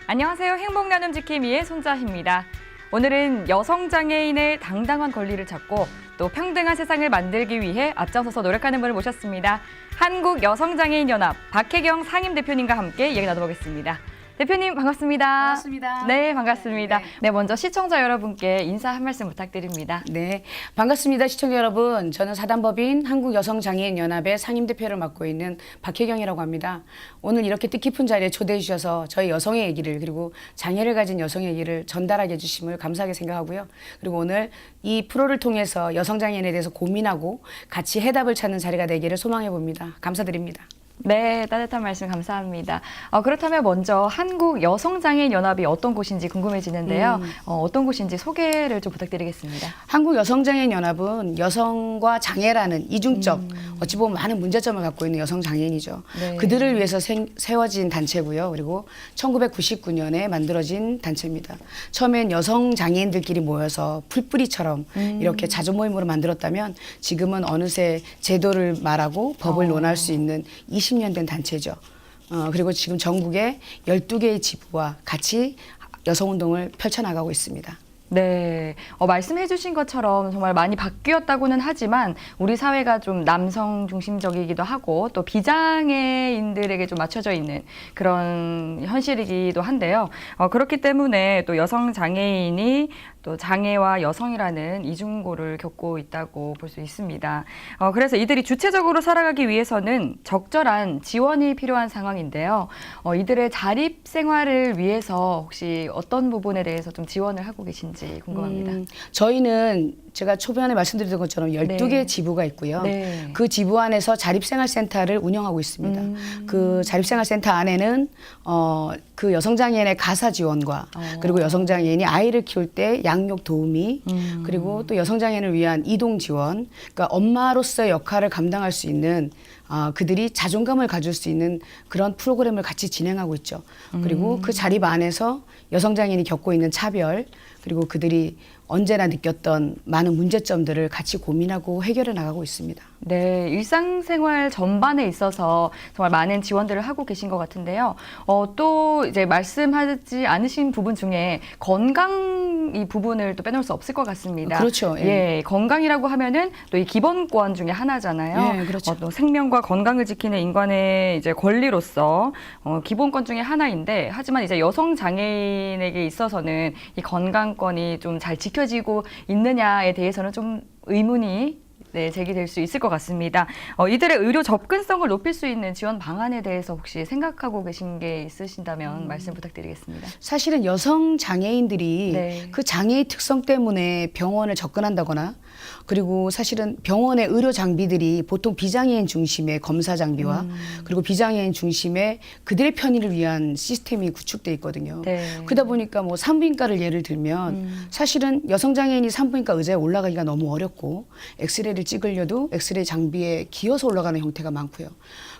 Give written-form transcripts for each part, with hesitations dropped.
안녕하세요. 행복나눔 지킴이의 손자희입니다. 오늘은 여성장애인의 당당한 권리를 찾고 또 평등한 세상을 만들기 위해 앞장서서 노력하는 분을 모셨습니다. 한국여성장애인연합 박혜경 상임대표님과 함께 이야기 나눠보겠습니다. 대표님 반갑습니다. 반갑습니다. 네, 반갑습니다. 네, 먼저 시청자 여러분께 인사 한 말씀 부탁드립니다. 네, 반갑습니다. 시청자 여러분. 저는 사단법인 한국여성장애인연합의 상임대표를 맡고 있는 박혜경이라고 합니다. 오늘 이렇게 뜻깊은 자리에 초대해 주셔서 저희 여성의 얘기를 그리고 장애를 가진 여성의 얘기를 전달하게 해주심을 감사하게 생각하고요. 그리고 오늘 이 프로를 통해서 여성장애인에 대해서 고민하고 같이 해답을 찾는 자리가 되기를 소망해 봅니다. 감사드립니다. 네, 따뜻한 말씀 감사합니다. 그렇다면 먼저 한국여성장애인연합이 어떤 곳인지 궁금해지는데요. 어떤 곳인지 소개를 좀 부탁드리겠습니다. 한국여성장애인연합은 여성과 장애라는 이중적 어찌 보면 많은 문제점을 갖고 있는 여성장애인이죠. 네. 그들을 위해서 세워진 단체고요. 그리고 1999년에 만들어진 단체입니다. 처음엔 여성장애인들끼리 모여서 풀뿌리처럼 이렇게 자조모임으로 만들었다면 지금은 어느새 제도를 말하고 법을 논할 수 있는 20년 된 단체죠. 그리고 지금 전국에 12개의 지부와 같이 여성운동을 펼쳐나가고 있습니다. 네, 말씀해 주신 것처럼 정말 많이 바뀌었다고는 하지만 우리 사회가 좀 남성 중심적이기도 하고 또 비장애인들에게 좀 맞춰져 있는 그런 현실이기도 한데요. 그렇기 때문에 또 여성 장애인이 또 장애와 여성이라는 이중고를 겪고 있다고 볼 수 있습니다. 그래서 이들이 주체적으로 살아가기 위해서는 적절한 지원이 필요한 상황인데요. 이들의 자립 생활을 위해서 혹시 어떤 부분에 대해서 좀 지원을 하고 계신지 궁금합니다. 저희는 제가 초반에 말씀드렸던 것처럼 12개 네. 지부가 있고요. 네. 그 지부 안에서 자립생활센터를 운영하고 있습니다. 그 자립생활센터 안에는 그 여성장애인의 가사 지원과 그리고 여성장애인이 아이를 키울 때 양육 도우미 그리고 또 여성장애인을 위한 이동 지원, 그러니까 엄마로서의 역할을 감당할 수 있는 그들이 자존감을 가질 수 있는 그런 프로그램을 같이 진행하고 있죠. 그리고 그 자립 안에서 여성장애인이 겪고 있는 차별 그리고 그들이 언제나 느꼈던 많은 문제점들을 같이 고민하고 해결해 나가고 있습니다. 네, 일상생활 전반에 있어서 정말 많은 지원들을 하고 계신 것 같은데요. 또 이제 말씀하지 않으신 부분 중에 건강 이 부분을 또 빼놓을 수 없을 것 같습니다. 그렇죠. 예. 예, 건강이라고 하면은 또 이 기본권 중에 하나잖아요. 예, 그렇죠. 또 생명과 건강을 지키는 인간의 이제 권리로서 기본권 중에 하나인데, 하지만 이제 여성 장애인에게 있어서는 이 건강권이 좀 잘 지켜지고 있느냐에 대해서는 좀 의문이 제기될 수 있을 것 같습니다. 이들의 의료 접근성을 높일 수 있는 지원 방안에 대해서 혹시 생각하고 계신 게 있으신다면 말씀 부탁드리겠습니다. 사실은 여성 장애인들이 네. 그 장애의 특성 때문에 병원을 접근한다거나 그리고 사실은 병원의 의료 장비들이 보통 비장애인 중심의 검사 장비와 그리고 비장애인 중심의 그들의 편의를 위한 시스템이 구축돼 있거든요. 네. 그러다 보니까 뭐 산부인과를 예를 들면 사실은 여성 장애인이 산부인과 의자에 올라가기가 너무 어렵고 엑스레이를 찍으려도 엑스레이 장비에 기어서 올라가는 형태가 많고요.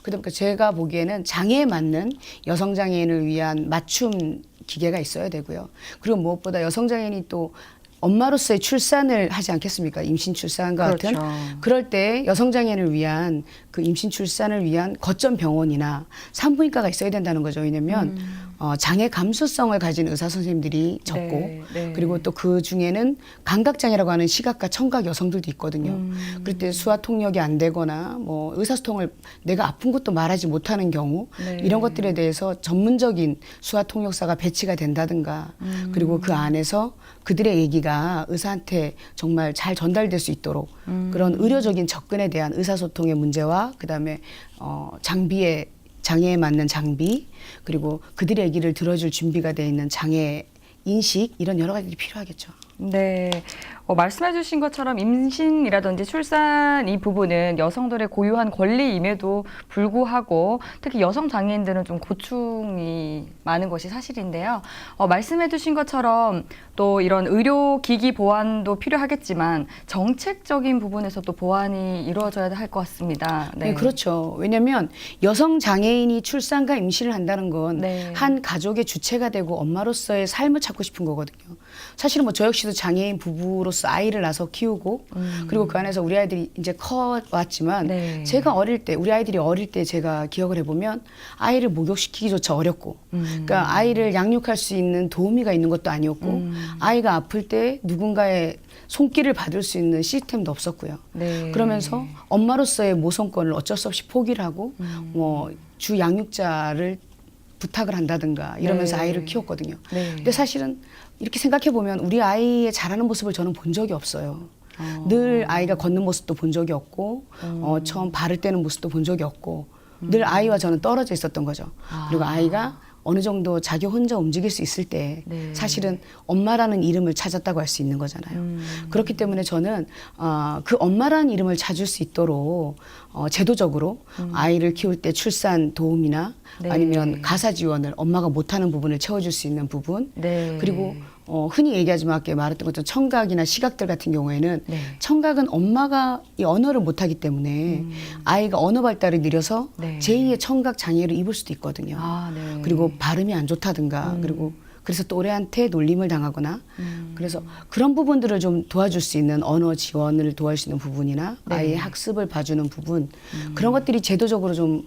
그러다 보니까 제가 보기에는 장애에 맞는 여성 장애인을 위한 맞춤 기계가 있어야 되고요. 그리고 무엇보다 여성 장애인이 또 엄마로서의 출산을 하지 않겠습니까? 임신 출산과 그렇죠. 같은. 그럴 때 여성장애인을 위한 그 임신 출산을 위한 거점 병원이나 산부인과가 있어야 된다는 거죠. 왜냐하면 장애 감수성을 가진 의사 선생님들이 적고 네. 그리고 또 그 중에는 감각장애라고 하는 시각과 청각 여성들도 있거든요. 그럴 때 수화 통역이 안 되거나 뭐 의사소통을 내가 아픈 것도 말하지 못하는 경우 네. 이런 것들에 대해서 전문적인 수화 통역사가 배치가 된다든가 그리고 그 안에서 그들의 얘기가 의사한테 정말 잘 전달될 수 있도록 그런 의료적인 접근에 대한 의사소통의 문제와 그다음에 장애에 맞는 장비 그리고 그들의 얘기를 들어줄 준비가 돼 있는 장애 인식 이런 여러 가지들이 필요하겠죠. 네. 말씀해 주신 것처럼 임신이라든지 출산 이 부분은 여성들의 고유한 권리임에도 불구하고 특히 여성 장애인들은 좀 고충이 많은 것이 사실인데요. 말씀해 주신 것처럼 또 이런 의료기기 보완도 필요하겠지만 정책적인 부분에서도 보완이 이루어져야 할 것 같습니다. 네, 그렇죠. 왜냐하면 여성 장애인이 출산과 임신을 한다는 건 한 가족의 주체가 되고 엄마로서의 삶을 찾고 싶은 거거든요. 사실은 뭐 저 역시 역시도 장애인 부부로서 아이를 낳아서 키우고 그리고 그 안에서 우리 아이들이 이제 커 왔지만 네. 제가 어릴 때 우리 아이들이 어릴 때 제가 기억을 해보면 아이를 목욕시키기조차 어렵고 그러니까 아이를 양육할 수 있는 도우미가 있는 것도 아니었고 아이가 아플 때 누군가의 손길을 받을 수 있는 시스템도 없었고요. 네. 그러면서 엄마로서의 모성권을 어쩔 수 없이 포기를 하고 뭐 주 양육자를 부탁을 한다든가 이러면서 네. 아이를 키웠거든요. 네. 근데 사실은 이렇게 생각해 보면 우리 아이의 자라는 모습을 저는 본 적이 없어요. 늘 아이가 걷는 모습도 본 적이 없고 처음 발을 떼는 모습도 본 적이 없고 늘 아이와 저는 떨어져 있었던 거죠. 그리고 아이가 어느 정도 자기 혼자 움직일 수 있을 때 네. 사실은 엄마라는 이름을 찾았다고 할 수 있는 거잖아요. 그렇기 때문에 저는 그 엄마라는 이름을 찾을 수 있도록 제도적으로 아이를 키울 때 출산 도움이나 네. 아니면 가사 지원을 엄마가 못하는 부분을 채워줄 수 있는 부분 네. 그리고 흔히 얘기하지만 아까 말했던 것처럼 청각이나 시각들 같은 경우에는 네. 청각은 엄마가 이 언어를 못하기 때문에 아이가 언어 발달이 느려서 네. 제2의 청각 장애를 입을 수도 있거든요. 아, 네. 그리고 발음이 안 좋다든가 그리고 그래서 또래한테 놀림을 당하거나 그래서 그런 부분들을 좀 도와줄 수 있는 언어 지원을 도와줄 수 있는 부분이나 네. 아이의 학습을 봐주는 부분 그런 것들이 제도적으로 좀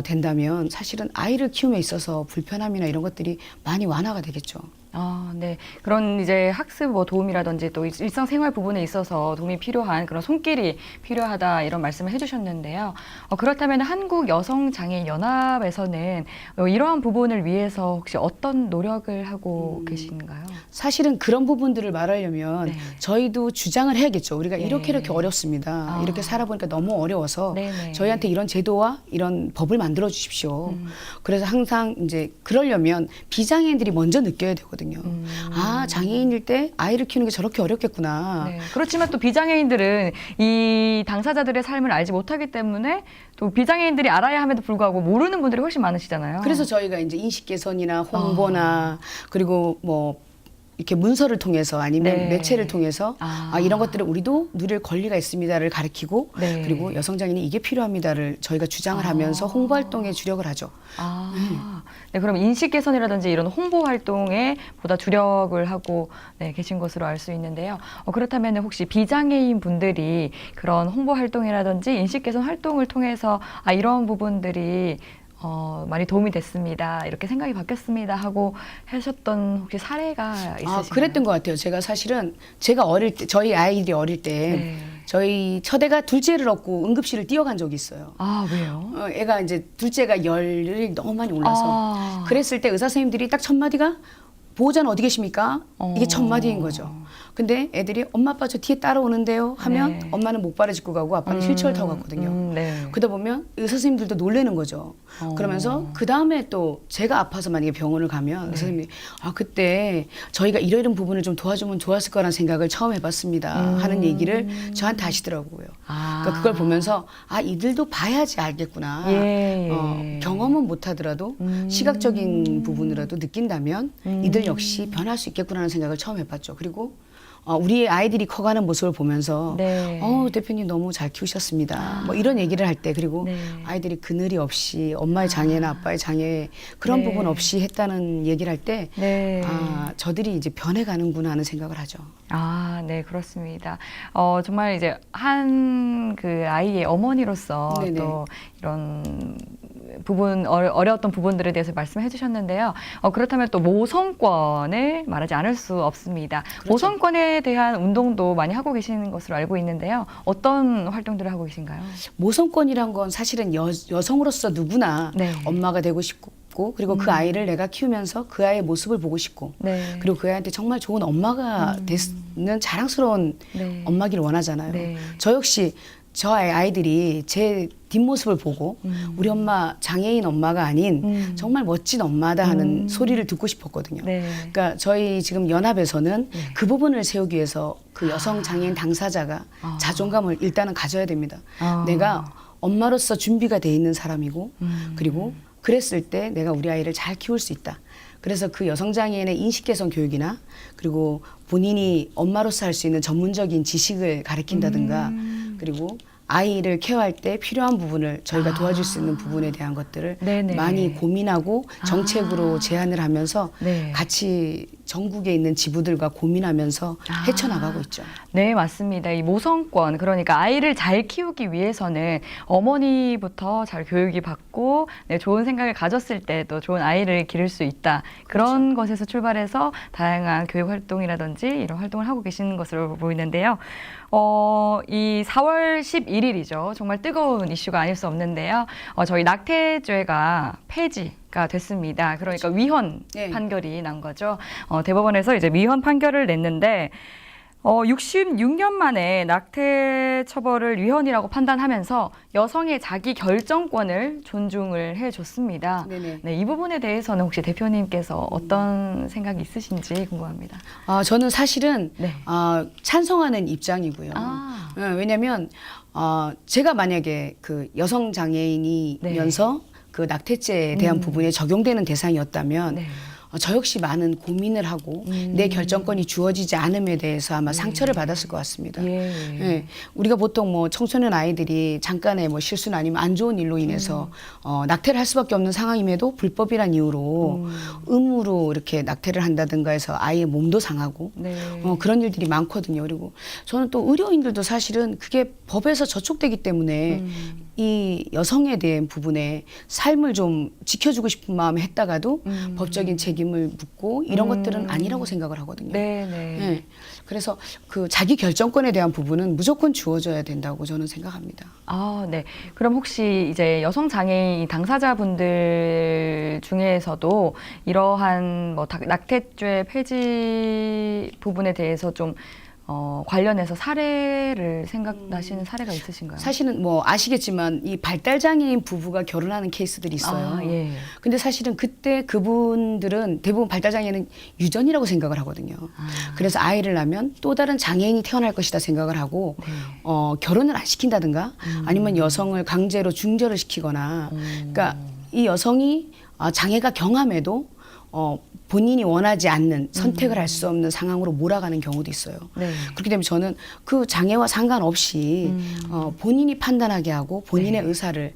된다면 사실은 아이를 키움에 있어서 불편함이나 이런 것들이 많이 완화가 되겠죠. 아, 네. 그런 이제 학습 뭐 도움이라든지 또 일상생활 부분에 있어서 도움이 필요한 그런 손길이 필요하다 이런 말씀을 해주셨는데요. 그렇다면 한국여성장애인연합에서는 이러한 부분을 위해서 혹시 어떤 노력을 하고 계신가요? 사실은 그런 부분들을 말하려면 네. 저희도 주장을 해야겠죠. 우리가 네. 이렇게 어렵습니다. 아. 이렇게 살아보니까 너무 어려워서 네네. 저희한테 이런 제도와 이런 법을 만들어 주십시오. 그래서 항상 이제 그러려면 비장애인들이 먼저 느껴야 되거든요. 아, 장애인일 때 아이를 키우는 게 저렇게 어렵겠구나. 네. 그렇지만 또 비장애인들은 이 당사자들의 삶을 알지 못하기 때문에 또 비장애인들이 알아야 함에도 불구하고 모르는 분들이 훨씬 많으시잖아요. 그래서 저희가 이제 인식 개선이나 홍보나 그리고 뭐 이렇게 문서를 통해서 아니면 네. 매체를 통해서 아. 이런 것들을 우리도 누릴 권리가 있습니다를 가르치고 네. 그리고 여성장애인이 이게 필요합니다를 저희가 주장을 하면서 홍보 활동에 주력을 하죠. 네, 그럼 인식 개선이라든지 이런 홍보 활동에 보다 주력을 하고 네, 계신 것으로 알 수 있는데요. 그렇다면 혹시 비장애인 분들이 그런 홍보 활동이라든지 인식 개선 활동을 통해서 이런 부분들이 많이 도움이 됐습니다. 이렇게 생각이 바뀌었습니다. 하고 하셨던 혹시 사례가 있으신가요? 그랬던 것 같아요. 제가 사실은 제가 어릴 때 저희 아이들이 어릴 때 네. 저희 첫애가 둘째를 얻고 응급실을 뛰어간 적이 있어요. 아, 왜요? 애가 이제 둘째가 열이 너무 많이 올라서 그랬을 때 의사 선생님들이 딱 첫 마디가 보호자는 어디 계십니까? 이게 첫 마디인 거죠. 근데 애들이 엄마 아빠 저 뒤에 따라오는데요 하면 네. 엄마는 목발을 짚고 가고 아빠는 휠체어를 타고 갔거든요. 네. 그러다 보면 의사 선생님들도 놀라는 거죠. 그러면서 그 다음에 또 제가 아파서 만약에 병원을 가면 의사 선생님이 그때 저희가 이런 부분을 좀 도와주면 좋았을 거라는 생각을 처음 해봤습니다 하는 얘기를 저한테 하시더라고요. 그러니까 그걸 보면서 이들도 봐야지 알겠구나. 예. 경험은 못하더라도 시각적인 부분이라도 느낀다면 이들 역시 변할 수 있겠구나라는 생각을 처음 해봤죠. 그리고 우리 아이들이 커가는 모습을 보면서 네. 대표님 너무 잘 키우셨습니다. 뭐 이런 얘기를 할 때 그리고 네. 아이들이 그늘이 없이 엄마의 장애나 아빠의 장애 그런 네. 부분 없이 했다는 얘기를 할 때 네. 저들이 이제 변해가는구나 하는 생각을 하죠. 네, 그렇습니다. 정말 이제 한 그 아이의 어머니로서 네네. 또 이런 부분 어려웠던 부분들에 대해서 말씀해 주셨는데요. 그렇다면 또 모성권을 말하지 않을 수 없습니다. 그렇죠. 모성권에 대한 운동도 많이 하고 계시는 것으로 알고 있는데요. 어떤 활동들을 하고 계신가요? 모성권이란 건 사실은 여성으로서 누구나 네. 엄마가 되고 싶고 그리고 그 아이를 내가 키우면서 그 아이의 모습을 보고 싶고 네. 그리고 그 아이한테 정말 좋은 엄마가 되는 자랑스러운 네. 엄마기를 원하잖아요. 네. 저 역시 저 아이들이 제 뒷모습을 보고 우리 엄마 장애인 엄마가 아닌 정말 멋진 엄마다 하는 소리를 듣고 싶었거든요. 네. 그러니까 저희 지금 연합에서는 그 부분을 세우기 위해서 그 여성 장애인 당사자가 자존감을 일단은 가져야 됩니다. 내가 엄마로서 준비가 돼 있는 사람이고 그리고 그랬을 때 내가 우리 아이를 잘 키울 수 있다. 그래서 그 여성장애인의 인식개선 교육이나 그리고 본인이 엄마로서 할 수 있는 전문적인 지식을 가르친다든가 그리고 아이를 케어할 때 필요한 부분을 저희가 도와줄 수 있는 부분에 대한 것들을 네네. 많이 고민하고 정책으로 제안을 하면서 네. 같이 전국에 있는 지부들과 고민하면서 헤쳐나가고 있죠. 네, 맞습니다. 이 모성권, 그러니까 아이를 잘 키우기 위해서는 어머니부터 잘 교육이 받고 네, 좋은 생각을 가졌을 때 또 좋은 아이를 기를 수 있다. 그런 것에서 출발해서 다양한 교육 활동이라든지 이런 활동을 하고 계시는 것으로 보이는데요. 이 4월 11일이죠. 정말 뜨거운 이슈가 아닐 수 없는데요. 저희 낙태죄가 폐지가 됐습니다. 그러니까 위헌 네. 판결이 난 거죠. 대법원에서 이제 위헌 판결을 냈는데 66년 만에 낙태 처벌을 위헌이라고 판단하면서 여성의 자기 결정권을 존중을 해줬습니다. 네네. 네, 이 부분에 대해서는 혹시 대표님께서 어떤 생각이 있으신지 궁금합니다. 저는 사실은 네. 찬성하는 입장이고요. 아. 왜냐하면 제가 만약에 그 여성 장애인이면서 그 낙태죄에 대한 부분에 적용되는 대상이었다면 네. 저 역시 많은 고민을 하고 내 결정권이 주어지지 않음에 대해서 아마 상처를 받았을 것 같습니다. 예. 예, 우리가 보통 뭐 청소년 아이들이 잠깐의 뭐 실수나 아니면 안 좋은 일로 인해서 낙태를 할 수밖에 없는 상황임에도 불법이란 이유로 의무로 이렇게 낙태를 한다든가 해서 아이의 몸도 상하고 네. 그런 일들이 많거든요. 그리고 저는 또 의료인들도 사실은 그게 법에서 저촉되기 때문에 이 여성에 대한 부분에 삶을 좀 지켜주고 싶은 마음에 했다가도 법적인 책임을 묻고 이런 것들은 아니라고 생각을 하거든요. 네, 네. 네. 그래서 그 자기 결정권에 대한 부분은 무조건 주어져야 된다고 저는 생각합니다. 아, 네. 그럼 혹시 이제 여성 장애인 당사자분들 중에서도 이러한 뭐 낙태죄 폐지 부분에 대해서 좀 관련해서 사례를 생각나시는 사례가 있으신가요? 사실은 뭐 아시겠지만 이 발달장애인 부부가 결혼하는 케이스들이 있어요. 아, 예. 근데 사실은 그때 그분들은 대부분 발달장애는 유전이라고 생각을 하거든요. 그래서 아이를 낳으면 또 다른 장애인이 태어날 것이다 생각을 하고 네. 결혼을 안 시킨다든가 아니면 여성을 강제로 중절을 시키거나 그러니까 이 여성이 장애가 경함에도 본인이 원하지 않는 선택을 할 수 없는 상황으로 몰아가는 경우도 있어요. 네. 그렇기 때문에 저는 그 장애와 상관없이 본인이 판단하게 하고 본인의 네. 의사를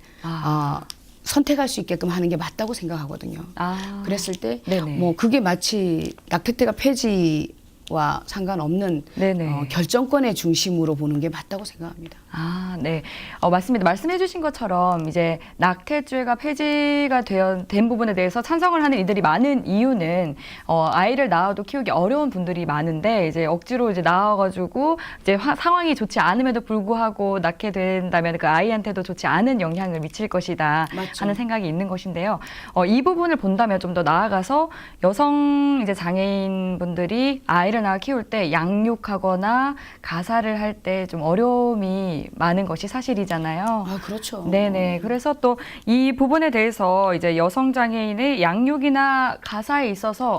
선택할 수 있게끔 하는 게 맞다고 생각하거든요. 아. 그랬을 때 네네. 뭐 그게 마치 낙태죄가 폐지와 상관없는 네네. 결정권의 중심으로 보는 게 맞다고 생각합니다. 아, 네. 맞습니다. 말씀해 주신 것처럼 이제 낙태죄가 폐지가 된 부분에 대해서 찬성을 하는 이들이 많은 이유는 아이를 낳아도 키우기 어려운 분들이 많은데 이제 억지로 이제 낳아가지고 이제 상황이 좋지 않음에도 불구하고 낳게 된다면 그 아이한테도 좋지 않은 영향을 미칠 것이다 맞죠. 하는 생각이 있는 것인데요. 이 부분을 본다면 좀 더 나아가서 여성 이제 장애인 분들이 아이를 낳아 키울 때 양육하거나 가사를 할 때 좀 어려움이 많은 것이 사실이잖아요. 그렇죠. 네네. 그래서 또 이 부분에 대해서 이제 여성 장애인의 양육이나 가사에 있어서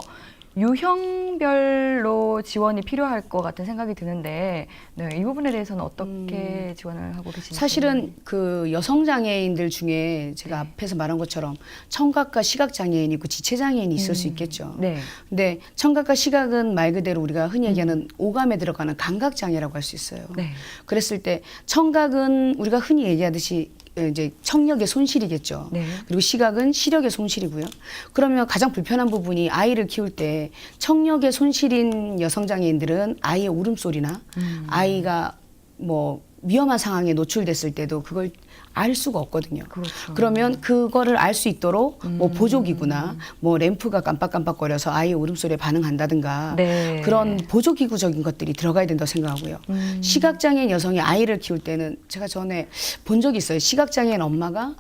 유형별로 지원이 필요할 것 같은 생각이 드는데, 네, 이 부분에 대해서는 어떻게 지원을 하고 계신지? 사실은 그 여성 장애인들 중에 제가 앞에서 말한 것처럼 청각과 시각 장애인이 있고 지체 장애인이 있을 수 있겠죠. 네. 근데 청각과 시각은 말 그대로 우리가 흔히 얘기하는 오감에 들어가는 감각 장애라고 할 수 있어요. 네. 그랬을 때 청각은 우리가 흔히 얘기하듯이 이제 청력의 손실이겠죠. 네. 그리고 시각은 시력의 손실이고요. 그러면 가장 불편한 부분이 아이를 키울 때 청력의 손실인 여성 장애인들은 아이의 울음소리나 아이가 뭐 위험한 상황에 노출됐을 때도 그걸 알 수가 없거든요. 그렇죠. 그러면 그거를 알 수 있도록 뭐 보조기구나 뭐 램프가 깜빡깜빡거려서 아이의 울음소리에 반응한다든가 네. 그런 보조기구적인 것들이 들어가야 된다고 생각하고요. 시각장애인 여성이 아이를 키울 때는 제가 전에 본 적이 있어요. 시각장애인 엄마가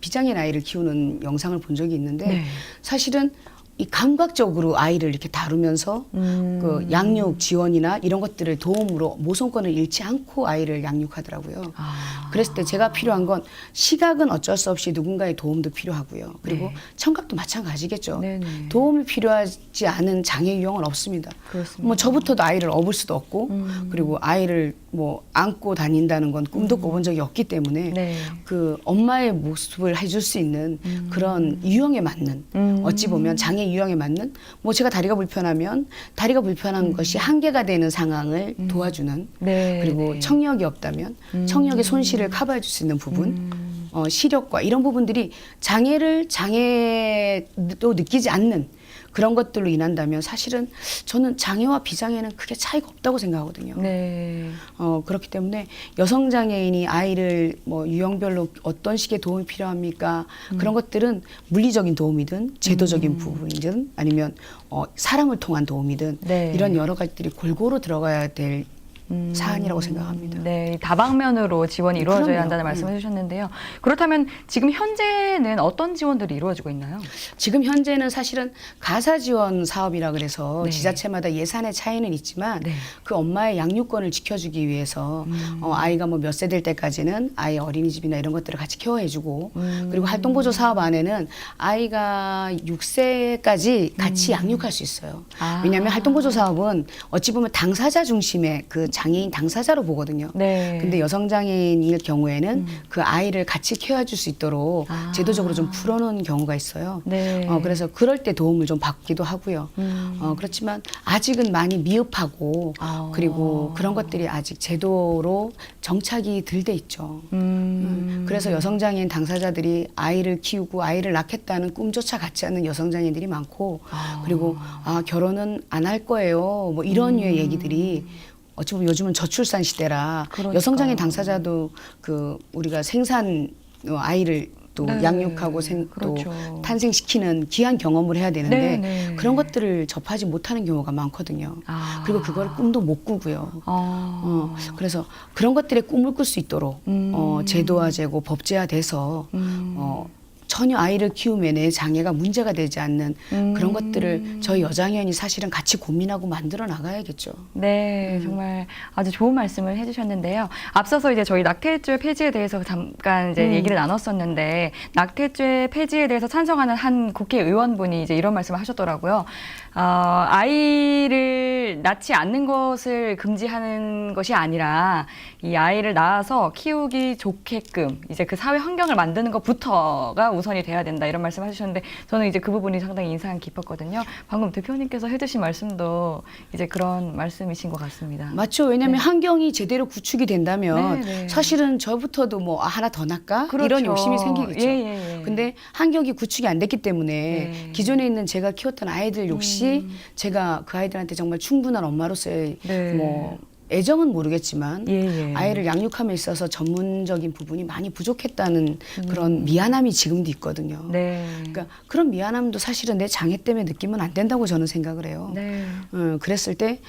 비장애인 아이를 키우는 영상을 본 적이 있는데 네. 사실은 이 감각적으로 아이를 이렇게 다루면서 그 양육 지원이나 이런 것들을 도움으로 모성권을 잃지 않고 아이를 양육하더라고요. 그랬을 때 제가 필요한 건 시각은 어쩔 수 없이 누군가의 도움도 필요하고요. 그리고 네. 청각도 마찬가지겠죠. 네네. 도움이 필요하지 않은 장애 유형은 없습니다. 그렇습니다. 뭐 저부터도 아이를 업을 수도 없고 그리고 아이를 뭐 안고 다닌다는 건 꿈도 꿔본 적이 없기 때문에 네. 그 엄마의 모습을 해줄 수 있는 그런 유형에 맞는 어찌 보면 장애 유형에 맞는 뭐 제가 다리가 불편하면 다리가 불편한 것이 한계가 되는 상황을 도와주는 네. 그리고 네. 청력이 없다면 청력의 손실을 커버해 줄 수 있는 부분 시력과 이런 부분들이 장애도 느끼지 않는 그런 것들로 인한다면 사실은 저는 장애와 비장애는 크게 차이가 없다고 생각하거든요. 네. 그렇기 때문에 여성 장애인이 아이를 뭐 유형별로 어떤 식의 도움이 필요합니까? 그런 것들은 물리적인 도움이든 제도적인 부분이든 아니면 사람을 통한 도움이든 네. 이런 여러 가지들이 골고루 들어가야 될 사안이라고 생각합니다. 네, 다방면으로 지원이 이루어져야 그럼요. 한다는 말씀을 해주셨는데요. 그렇다면 지금 현재는 어떤 지원들이 이루어지고 있나요? 지금 현재는 사실은 가사 지원 사업이라 그래서 네. 지자체마다 예산의 차이는 있지만 네. 그 엄마의 양육권을 지켜주기 위해서 아이가 뭐 몇 세 될 때까지는 아이 어린이집이나 이런 것들을 같이 케어해주고 그리고 활동보조 사업 안에는 아이가 6세까지 같이 양육할 수 있어요. 아. 왜냐하면 활동보조 사업은 어찌 보면 당사자 중심의 그 장애인 당사자로 보거든요. 네. 근데 여성 장애인일 경우에는 그 아이를 같이 케어해줄 수 있도록 아. 제도적으로 좀 풀어놓은 경우가 있어요. 네. 그래서 그럴 때 도움을 좀 받기도 하고요. 그렇지만 아직은 많이 미흡하고 그리고 그런 것들이 아직 제도로 정착이 덜 돼 있죠. 그래서 여성장애인 당사자들이 아이를 키우고 아이를 낳겠다는 꿈조차 갖지 않는 여성장애인들이 많고 그리고 결혼은 안 할 거예요. 뭐 이런 류의 얘기들이 어찌 보면 요즘은 저출산 시대라 그러니까요. 여성장애인 당사자도 그 우리가 생산 아이를 또 네. 양육하고 또 그렇죠. 탄생시키는 귀한 경험을 해야 되는데 네, 네. 그런 것들을 접하지 못하는 경우가 많거든요. 그리고 그걸 꿈도 못 꾸고요. 그래서 그런 것들의 꿈을 꿀 수 있도록 제도화되고 법제화돼서 전혀 아이를 키우면 내 장애가 문제가 되지 않는 그런 것들을 저희 여장현이 사실은 같이 고민하고 만들어 나가야겠죠. 네, 정말 아주 좋은 말씀을 해주셨는데요. 앞서서 이제 저희 낙태죄 폐지에 대해서 잠깐 이제 얘기를 나눴었는데 낙태죄 폐지에 대해서 찬성하는 한 국회의원분이 이제 이런 말씀을 하셨더라고요. 아이를 낳지 않는 것을 금지하는 것이 아니라 이 아이를 낳아서 키우기 좋게끔 이제 그 사회 환경을 만드는 것부터가 우선이 돼야 된다 이런 말씀 해주셨는데 저는 이제 그 부분이 상당히 인상 깊었거든요. 방금 대표님께서 해주신 말씀도 이제 그런 말씀이신 것 같습니다. 맞죠. 왜냐하면 환경이 제대로 구축이 된다면 네, 네. 사실은 저부터도 뭐 하나 더 낳을까? 그렇죠. 이런 욕심이 생기겠죠. 예. 근데 환경이 구축이 안 됐기 때문에 네. 기존에 있는 제가 키웠던 아이들 역시 제가 그 아이들한테 정말 충분한 엄마로서의 네. 뭐 애정은 모르겠지만 예. 아이를 양육함에 있어서 전문적인 부분이 많이 부족했다는 그런 미안함이 지금도 있거든요. 네. 그러니까 그런 미안함도 사실은 내 장애 때문에 느끼면 안 된다고 저는 생각을 해요. 네. 그랬을 때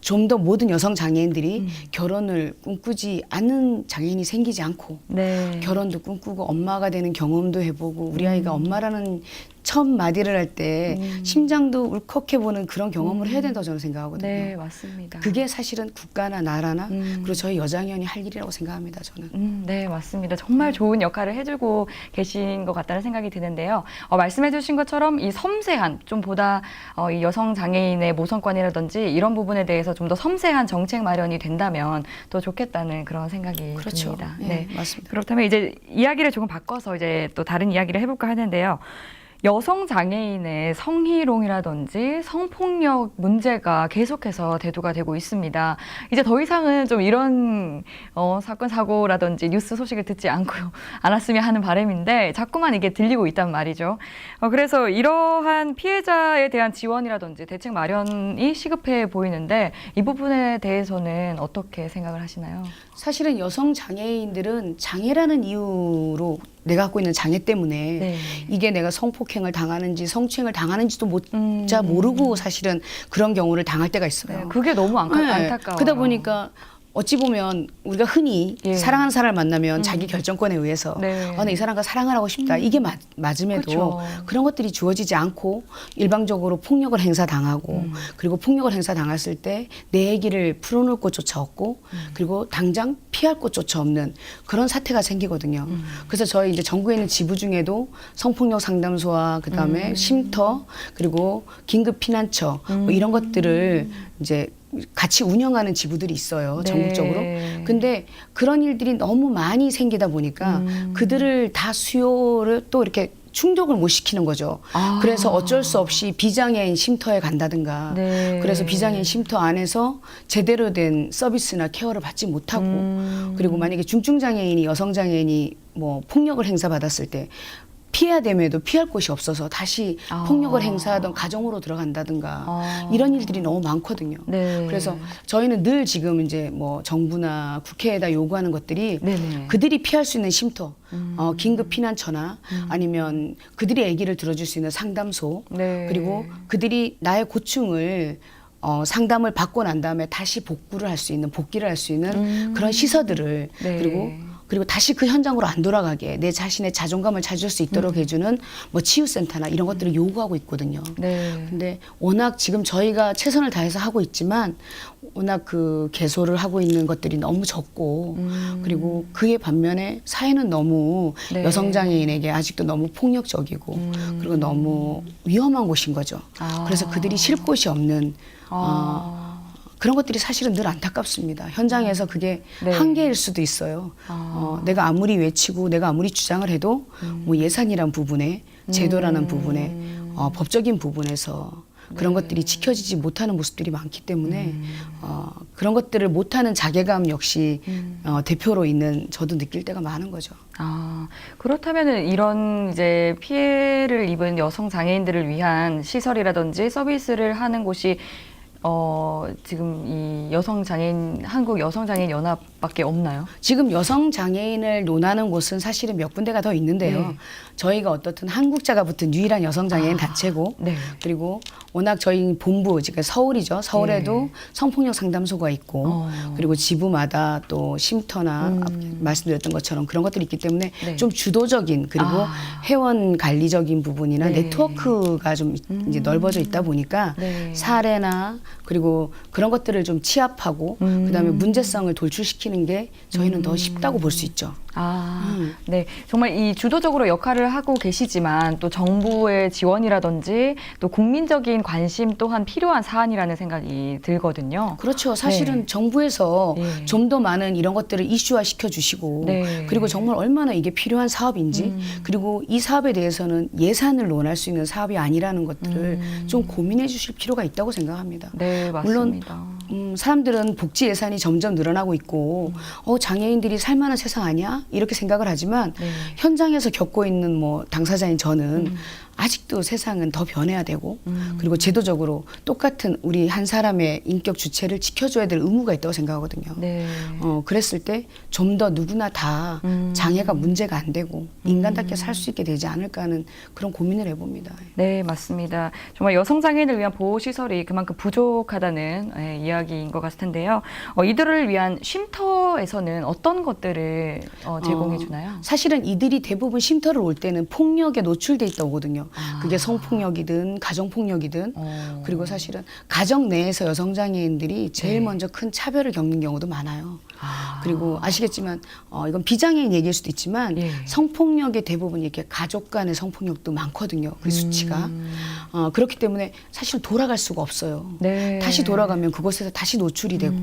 좀 더 모든 여성 장애인들이 결혼을 꿈꾸지 않는 장애인이 생기지 않고 네. 결혼도 꿈꾸고 엄마가 되는 경험도 해보고 우리 아이가 엄마라는 첫 마디를 할 때 심장도 울컥해보는 그런 경험을 해야 된다고 저는 생각하거든요. 네, 맞습니다. 그게 사실은 국가나 나라나 그리고 저희 여장현이 할 일이라고 생각합니다. 저는. 네, 맞습니다. 정말 좋은 역할을 해주고 계신 것 같다는 생각이 드는데요. 말씀해주신 것처럼 이 섬세한 좀 보다 이 여성 장애인의 모성권이라든지 이런 부분에 대해서 좀 더 섬세한 정책 마련이 된다면 더 좋겠다는 그런 생각이 그렇죠. 듭니다. 네, 맞습니다. 그렇다면 이제 이야기를 조금 바꿔서 이제 또 다른 이야기를 해볼까 하는데요. 여성 장애인의 성희롱이라든지 성폭력 문제가 계속해서 대두가 되고 있습니다. 이제 더 이상은 좀 이런 사건 사고라든지 뉴스 소식을 듣지 않았으면 하는 바람인데 자꾸만 이게 들리고 있단 말이죠. 그래서 이러한 피해자에 대한 지원이라든지 대책 마련이 시급해 보이는데 이 부분에 대해서는 어떻게 생각을 하시나요? 사실은 여성 장애인들은 장애라는 이유로 내가 갖고 있는 장애 때문에 네. 이게 내가 성폭행을 당하는지 성추행을 당하는지도 모르고 사실은 그런 경우를 당할 때가 있어요. 네, 그게 너무 안타까워요. 그러다 보니까 어찌 보면 우리가 흔히 예. 사랑하는 사람을 만나면 자기 결정권에 의해서 네. 나 이 사람과 사랑을 하고 싶다. 이게 맞음에도 그렇죠. 그런 것들이 주어지지 않고 일방적으로 폭력을 행사당하고 그리고 폭력을 행사당했을 때 내 얘기를 풀어놓을 곳조차 없고 그리고 당장 피할 곳조차 없는 그런 사태가 생기거든요. 그래서 저희 이제 전국에 있는 지부 중에도 성폭력 상담소와 그다음에 쉼터 그리고 긴급 피난처 뭐 이런 것들을 이제 같이 운영하는 지부들이 있어요. 네. 전국적으로. 근데 그런 일들이 너무 많이 생기다 보니까 그들을 다 수요를 또 이렇게 충족을 못 시키는 거죠. 아. 그래서 어쩔 수 없이 비장애인 쉼터에 간다든가 네. 그래서 비장애인 쉼터 안에서 제대로 된 서비스나 케어를 받지 못하고 그리고 만약에 중증장애인이 여성장애인이 뭐 폭력을 행사받았을 때 피해야 됨에도 피할 곳이 없어서 다시 아. 폭력을 행사하던 가정으로 들어간다든가 아. 이런 일들이 너무 많거든요. 네. 그래서 저희는 늘 지금 이제 뭐 정부나 국회에다 요구하는 것들이 네네. 그들이 피할 수 있는 쉼터, 긴급 피난처나 아니면 그들의 얘기를 들어줄 수 있는 상담소, 네. 그리고 그들이 나의 고충을 상담을 받고 난 다음에 다시 복구를 할 수 있는, 복귀를 할 수 있는 그런 시설들을 네. 그리고 다시 그 현장으로 안 돌아가게 내 자신의 자존감을 찾을 수 있도록 해주는 뭐 치유센터나 이런 것들을 요구하고 있거든요. 네. 근데 워낙 지금 저희가 최선을 다해서 하고 있지만 워낙 그 개소를 하고 있는 것들이 너무 적고 그리고 그에 반면에 사회는 너무 네. 여성장애인에게 아직도 너무 폭력적이고 그리고 너무 위험한 곳인 거죠. 아. 그래서 그들이 쉴 곳이 없는 그런 것들이 사실은 늘 안타깝습니다. 현장에서 그게 네. 한계일 수도 있어요. 내가 아무리 외치고 내가 아무리 주장을 해도 뭐 예산이란 부분에 제도라는 부분에 법적인 부분에서 그런 것들이 지켜지지 못하는 모습들이 많기 때문에 그런 것들을 못하는 자괴감 역시 대표로 있는 저도 느낄 때가 많은 거죠. 아, 그렇다면은 이런 이제 피해를 입은 여성 장애인들을 위한 시설이라든지 서비스를 하는 곳이 지금 이 여성장애인, 한국 여성장애인 연합밖에 없나요? 지금 여성장애인을 논하는 곳은 사실은 몇 군데가 더 있는데요. 네. 저희가 어떻든 한국자가 붙은 유일한 여성장애인 단체고 네. 그리고 워낙 저희 본부, 지금 서울이죠. 서울에도 네. 성폭력 상담소가 있고 그리고 지부마다 또 쉼터나 말씀드렸던 것처럼 그런 것들이 있기 때문에 네. 좀 주도적인 그리고 회원 관리적인 부분이나 네. 네트워크가 좀 이제 넓어져 있다 보니까 네. 사례나 그리고 그런 것들을 좀 취합하고 그다음에 문제성을 돌출시키는 게 저희는 더 쉽다고 볼 수 있죠. 네. 정말 이 주도적으로 역할을 하고 계시지만 또 정부의 지원이라든지 또 국민적인 관심 또한 필요한 사안이라는 생각이 들거든요. 그렇죠. 사실은 네. 정부에서 네. 좀 더 많은 이런 것들을 이슈화 시켜주시고 네. 그리고 정말 얼마나 이게 필요한 사업인지 그리고 이 사업에 대해서는 예산을 논할 수 있는 사업이 아니라는 것들을 좀 고민해 주실 필요가 있다고 생각합니다. 네, 물론 맞습니다. 사람들은 복지 예산이 점점 늘어나고 있고 장애인들이 살만한 세상 아니야? 이렇게 생각을 하지만 네. 현장에서 겪고 있는 뭐 당사자인 저는 아직도 세상은 더 변해야 되고 그리고 제도적으로 똑같은 우리 한 사람의 인격 주체를 지켜줘야 될 의무가 있다고 생각하거든요. 네. 그랬을 때 좀 더 누구나 다 장애가 문제가 안 되고 인간답게 살 수 있게 되지 않을까 하는 그런 고민을 해봅니다. 네, 맞습니다. 정말 여성 장애인을 위한 보호 시설이 그만큼 부족하다는 이야기인 것 같을 텐데요. 이들을 위한 쉼터에서는 어떤 것들을 제공해 주나요? 사실은 이들이 대부분 쉼터를 올 때는 폭력에 노출돼 있다 오거든요. 그게 성폭력이든 가정폭력이든 그리고 사실은 가정 내에서 여성장애인들이 제일 먼저 큰 차별을 겪는 경우도 많아요. 그리고 아시겠지만 이건 비장애인 얘기일 수도 있지만 예. 성폭력의 대부분 이렇게 가족 간의 성폭력도 많거든요. 그 수치가. 그렇기 때문에 사실 돌아갈 수가 없어요. 네. 다시 돌아가면 그곳에서 다시 노출이 되고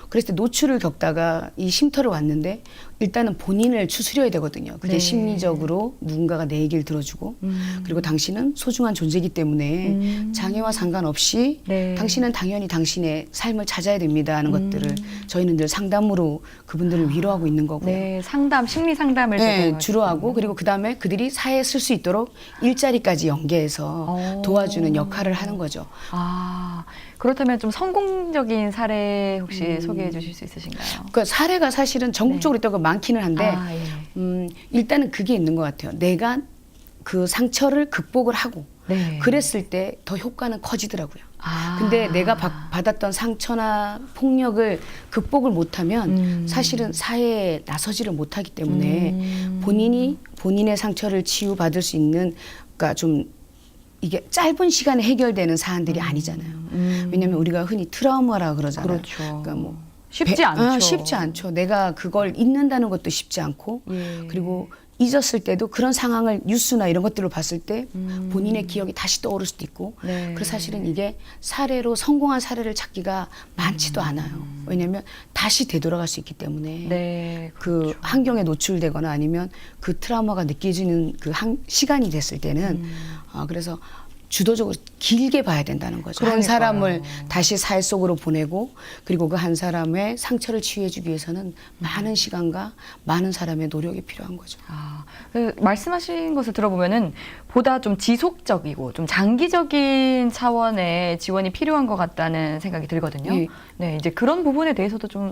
그랬을 때 노출을 겪다가 이 쉼터를 왔는데 일단은 본인을 추스려야 되거든요. 그게 네. 심리적으로 누군가가 내 얘기를 들어주고 그리고 당신은 소중한 존재이기 때문에 장애와 상관없이 네. 당신은 당연히 당신의 삶을 찾아야 됩니다 하는 것들을 저희는 늘 상담으로 그분들을 위로하고 있는 거고요. 네, 상담, 심리 상담을 네, 제공하고 주로 하고 그리고 그다음에 그들이 사회에 쓸 수 있도록 일자리까지 연계해서 도와주는 역할을 하는 거죠. 그렇다면 좀 성공적인 사례 혹시 소개해 주실 수 있으신가요? 그러니까 사례가 사실은 전국적으로 있다고 많기는 한데 예. 일단은 그게 있는 것 같아요. 내가 그 상처를 극복을 하고 네. 그랬을 때 더 효과는 커지더라고요. 근데 내가 받았던 상처나 폭력을 극복을 못하면 사실은 사회에 나서지를 못하기 때문에 본인의 상처를 치유받을 수 있는 그러니까 좀 이게 짧은 시간에 해결되는 사안들이 아니잖아요. 왜냐하면 우리가 흔히 트라우마라 그러잖아요. 그렇죠. 그러니까 뭐 쉽지 않죠. 쉽지 않죠. 내가 그걸 잊는다는 것도 쉽지 않고 예. 그리고 잊었을 때도 그런 상황을 뉴스나 이런 것들을 봤을 때 본인의 기억이 다시 떠오를 수도 있고 네. 그래서 사실은 이게 사례로 성공한 사례를 찾기가 많지도 않아요. 왜냐하면 다시 되돌아갈 수 있기 때문에 네. 그 환경에 노출되거나 아니면 그 트라우마가 느껴지는 그 시간이 됐을 때는 그래서 주도적으로 길게 봐야 된다는 거죠. 한 그러니까요. 사람을 다시 사회 속으로 보내고 그리고 그 한 사람의 상처를 치유해주기 위해서는 많은 시간과 많은 사람의 노력이 필요한 거죠. 그 말씀하신 것을 들어보면은 보다 좀 지속적이고 좀 장기적인 차원의 지원이 필요한 것 같다는 생각이 들거든요. 예. 네, 이제 그런 부분에 대해서도 좀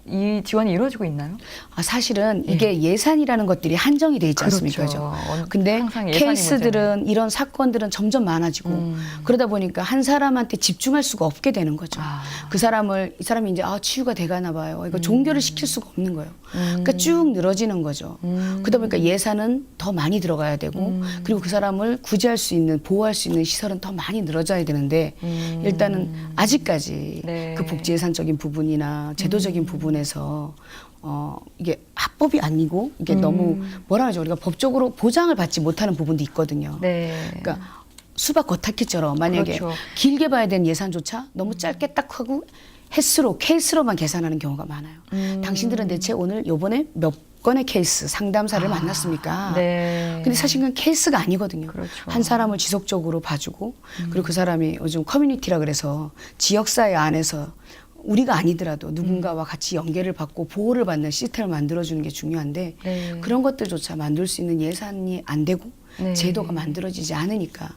이 지원이 이루어지고 있나요? 사실은 이게 예산이라는 것들이 한정이 돼 있지 않습니까? 그렇죠. 근데 항상 예산이 케이스들은 이런 사건들은 점점 많아지고 그러다 보니까 한 사람한테 집중할 수가 없게 되는 거죠. 이 사람이 이제 치유가 돼가나 봐요. 이거 종교를 시킬 수가 없는 거예요. 그러니까 쭉 늘어지는 거죠. 그러다 보니까 예산은 더 많이 들어가야 되고 그리고 그 사람을 구제할 수 있는 보호할 수 있는 시설은 더 많이 늘어져야 되는데 일단은 아직까지 네. 그 복지 예산적인 부분이나 제도적인 부분에서 이게 합법이 아니고 이게 너무 뭐라 하죠? 우리가 법적으로 보장을 받지 못하는 부분도 있거든요. 네. 그러니까 수박 겉핥기처럼 만약에 그렇죠. 길게 봐야 되는 예산조차 너무 짧게 딱 하고 케이스로만 계산하는 경우가 많아요. 당신들은 대체 오늘 요번에 몇 건의 케이스 상담사를 만났습니까? 네. 근데 사실 그건 케이스가 아니거든요. 그렇죠. 한 사람을 지속적으로 봐주고 그리고 그 사람이 요즘 커뮤니티라 그래서 지역사회 안에서 우리가 아니더라도 누군가와 같이 연계를 받고 보호를 받는 시스템을 만들어주는 게 중요한데 네. 그런 것들조차 만들 수 있는 예산이 안 되고 네. 제도가 만들어지지 않으니까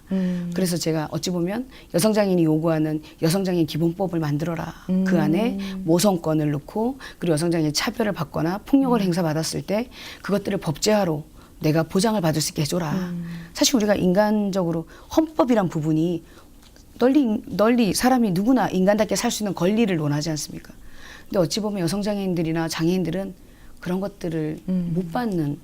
그래서 제가 어찌 보면 여성장애인이 요구하는 여성장애인 기본법을 만들어라. 그 안에 모성권을 넣고 그리고 여성장애인 차별을 받거나 폭력을 행사받았을 때 그것들을 법제화로 내가 보장을 받을 수 있게 해줘라. 사실 우리가 인간적으로 헌법이란 부분이 널리 사람이 누구나 인간답게 살 수 있는 권리를 논하지 않습니까? 근데 어찌 보면 여성장애인들이나 장애인들은 그런 것들을 못 받는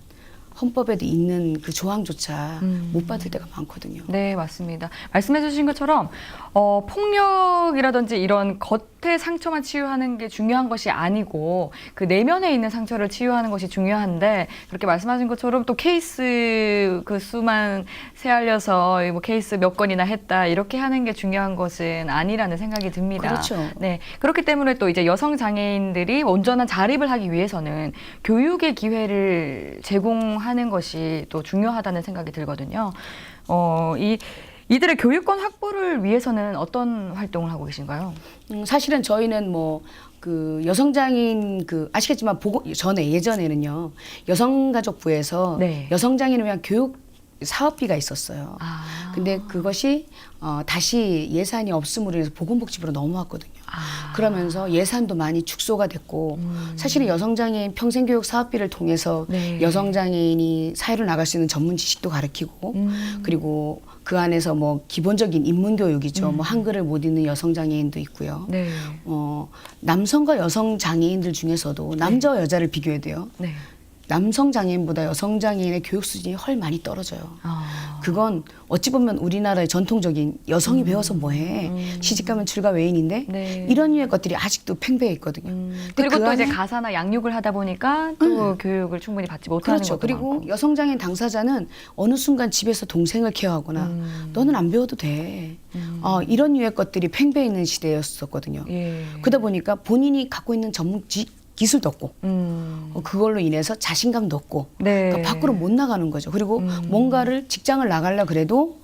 헌법에도 있는 그 조항조차 못 받을 때가 많거든요. 네, 맞습니다. 말씀해 주신 것처럼 폭력이라든지 이런 겉의 상처만 치유하는 게 중요한 것이 아니고 그 내면에 있는 상처를 치유하는 것이 중요한데 그렇게 말씀하신 것처럼 또 케이스 그 수만 세알려서 뭐 케이스 몇 건이나 했다 이렇게 하는 게 중요한 것은 아니라는 생각이 듭니다. 그렇죠. 네, 그렇기 때문에 또 이제 여성 장애인들이 온전한 자립을 하기 위해서는 교육의 기회를 제공하는 것이 또 중요하다는 생각이 들거든요. 이들의 교육권 확보를 위해서는 어떤 활동을 하고 계신가요? 사실은 저희는 그 여성장애인 아시겠지만 예전에는요 여성가족부에서 네. 여성장애인을 위한 교육 사업비가 있었어요. 근데 그것이 다시 예산이 없음으로 인해서 보건복지부로 넘어왔거든요. 그러면서 예산도 많이 축소가 됐고 사실은 여성장애인 평생교육 사업비를 통해서 네. 여성장애인이 사회로 나갈 수 있는 전문 지식도 가르치고 그리고 그 안에서 기본적인 인문교육이죠. 한글을 못 읽는 여성장애인도 있고요. 네. 남성과 여성장애인들 중에서도 남자와 여자를 비교해야 돼요. 네. 남성 장애인보다 여성 장애인의 교육 수준이 훨 많이 떨어져요. 그건 어찌 보면 우리나라의 전통적인 여성이 배워서 뭐해 시집가면 출가 외인인데 네. 이런 류의 것들이 아직도 팽배해 있거든요. 근데 그리고 그 또 이제 안에 가사나 양육을 하다 보니까 또 교육을 충분히 받지 못하는 그렇죠. 것도 그리고 많고. 여성 장애인 당사자는 어느 순간 집에서 동생을 케어하거나 너는 안 배워도 돼. 이런 류의 것들이 팽배해 있는 시대였었거든요. 예. 그러다 보니까 본인이 갖고 있는 전문 기술도 없고 그걸로 인해서 자신감도 없고 네. 그러니까 밖으로 못 나가는 거죠. 그리고 뭔가를 직장을 나가려 그래도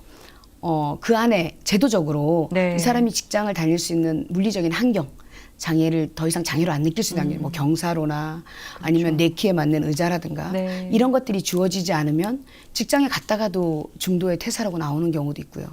그 안에 제도적으로 네. 이 사람이 직장을 다닐 수 있는 물리적인 환경 장애를 더 이상 장애로 안 느낄 수 있는 환경, 경사로나 아니면 내 키에 맞는 의자라든가 네. 이런 것들이 주어지지 않으면 직장에 갔다가도 중도에 퇴사라고 나오는 경우도 있고요.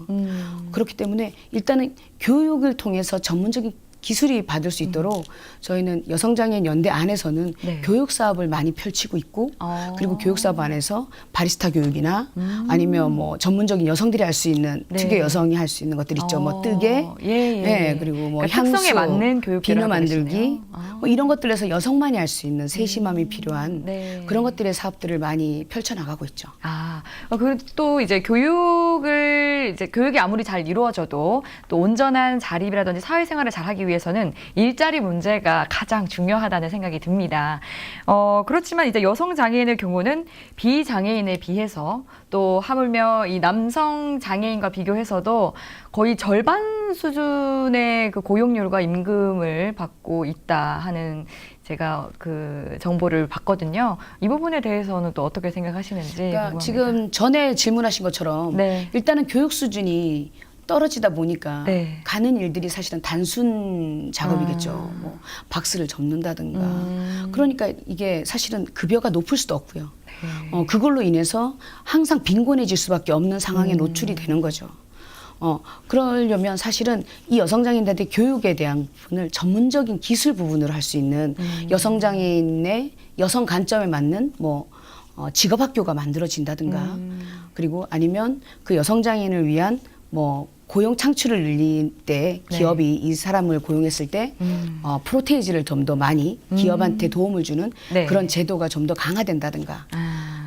그렇기 때문에 일단은 교육을 통해서 전문적인 기술이 받을 수 있도록 저희는 여성장애인 연대 안에서는 네. 교육 사업을 많이 펼치고 있고 그리고 교육 사업 안에서 바리스타 교육이나 아니면 전문적인 여성들이 할 수 있는 네. 특유의 여성이 할 수 있는 것들 있죠. 뜨개, 예. 그리고 그러니까 향수, 특성에 맞는 교육들을 비누 하고 만들기 계시네요. 이런 것들에서 여성만이 할 수 있는 세심함이 필요한 네. 그런 것들의 사업들을 많이 펼쳐 나가고 있죠. 그리고 또 이제 교육이 아무리 잘 이루어져도 또 온전한 자립이라든지 사회생활을 잘 하기 위해 위해서는 일자리 문제가 가장 중요하다는 생각이 듭니다. 그렇지만 이제 여성 장애인의 경우는 비장애인에 비해서 또 하물며 이 남성 장애인과 비교해서도 거의 절반 수준의 그 고용률과 임금을 받고 있다 하는 제가 그 정보를 봤거든요. 이 부분에 대해서는 또 어떻게 생각하시는지 그러니까 궁금합니다. 지금 전에 질문하신 것처럼 네. 일단은 교육 수준이 떨어지다 보니까 네. 가는 일들이 사실은 단순 작업이겠죠. 뭐 박스를 접는다든가. 그러니까 이게 사실은 급여가 높을 수도 없고요. 네. 그걸로 인해서 항상 빈곤해질 수밖에 없는 상황에 노출이 되는 거죠. 그러려면 사실은 이 여성장애인들한테 교육에 대한 부분을 전문적인 기술 부분으로 할 수 있는 여성장애인의 여성 관점에 맞는 뭐 직업학교가 만들어진다든가 그리고 아니면 그 여성장애인을 위한 뭐 고용 창출을 늘릴 때 기업이 이 사람을 고용했을 때 프로테이즈를 좀 더 많이 기업한테 도움을 주는 네. 그런 제도가 좀 더 강화된다든가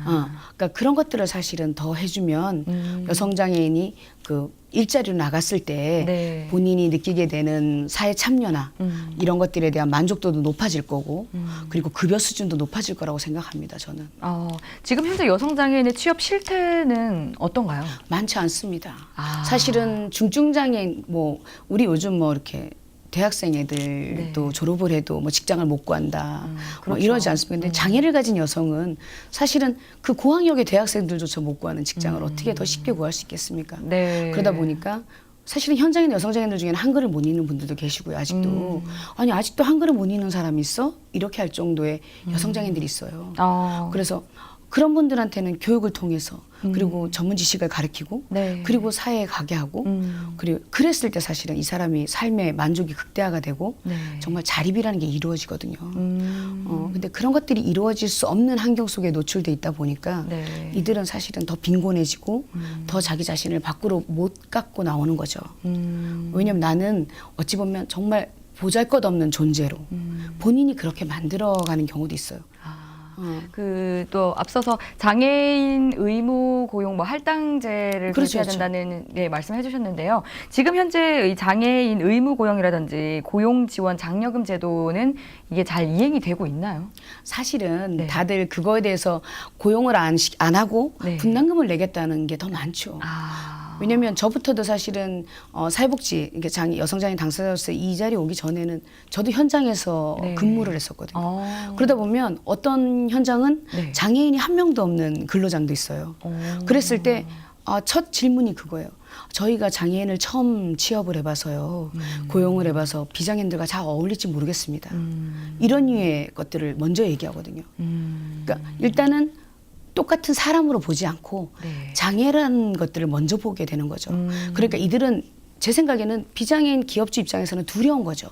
그러니까 그런 것들을 사실은 더 해주면 여성장애인이 그 일자리로 나갔을 때 네. 본인이 느끼게 되는 사회 참여나 이런 것들에 대한 만족도도 높아질 거고 그리고 급여 수준도 높아질 거라고 생각합니다. 저는. 지금 현재 여성 장애인의 취업 실태는 어떤가요? 많지 않습니다. 아. 사실은 중증장애인 뭐 우리 요즘 뭐 이렇게 대학생 애들도 졸업을 해도 뭐 직장을 못 구한다. 뭐 그렇죠. 이러지 않습니까? 근데 장애를 가진 여성은 사실은 그 고학력의 대학생들조차 못 구하는 직장을 어떻게 더 쉽게 구할 수 있겠습니까? 네. 그러다 보니까 사실은 현장에 있는 여성장애인들 중에는 한글을 못 읽는 분들도 계시고요. 아직도. 아니 아직도 한글을 못 읽는 사람이 있어? 이렇게 할 정도의 여성장애인들이 있어요. 그래서 그런 분들한테는 교육을 통해서 그리고 전문 지식을 가르치고 네. 그리고 사회에 가게 하고 그리고 그랬을 때 사실은 이 사람이 삶의 만족이 극대화가 되고 네. 정말 자립이라는 게 이루어지거든요. 근데 그런 것들이 이루어질 수 없는 환경 속에 노출돼 있다 보니까 네. 이들은 사실은 더 빈곤해지고 더 자기 자신을 밖으로 못 갖고 나오는 거죠. 왜냐면 나는 어찌 보면 정말 보잘것없는 존재로 본인이 그렇게 만들어가는 경우도 있어요. 그 또 앞서서 장애인 의무 고용 뭐 할당제를 그렇죠, 도입해야 그렇죠. 된다는 말씀해 주셨는데요. 지금 현재 이 장애인 의무 고용이라든지 고용 지원 장려금 제도는 이게 잘 이행이 되고 있나요? 사실은 네. 다들 그거에 대해서 고용을 안 하고 네. 분담금을 내겠다는 게 더 많죠. 왜냐면 저부터도 사실은 사회복지 이게 여성장애인 당사자로서 이 자리에 오기 전에는 저도 현장에서 네. 근무를 했었거든요. 그러다 보면 어떤 현장은 네. 장애인이 한 명도 없는 근로장도 있어요. 그랬을 때 첫 질문이 그거예요. 저희가 장애인을 처음 취업을 해봐서요. 고용을 해봐서 비장애인들과 잘 어울릴지 모르겠습니다. 이런 류의 것들을 먼저 얘기하거든요. 그러니까 일단은 똑같은 사람으로 보지 않고 네. 장애라는 것들을 먼저 보게 되는 거죠. 그러니까 이들은 제 생각에는 비장애인 기업주 입장에서는 두려운 거죠.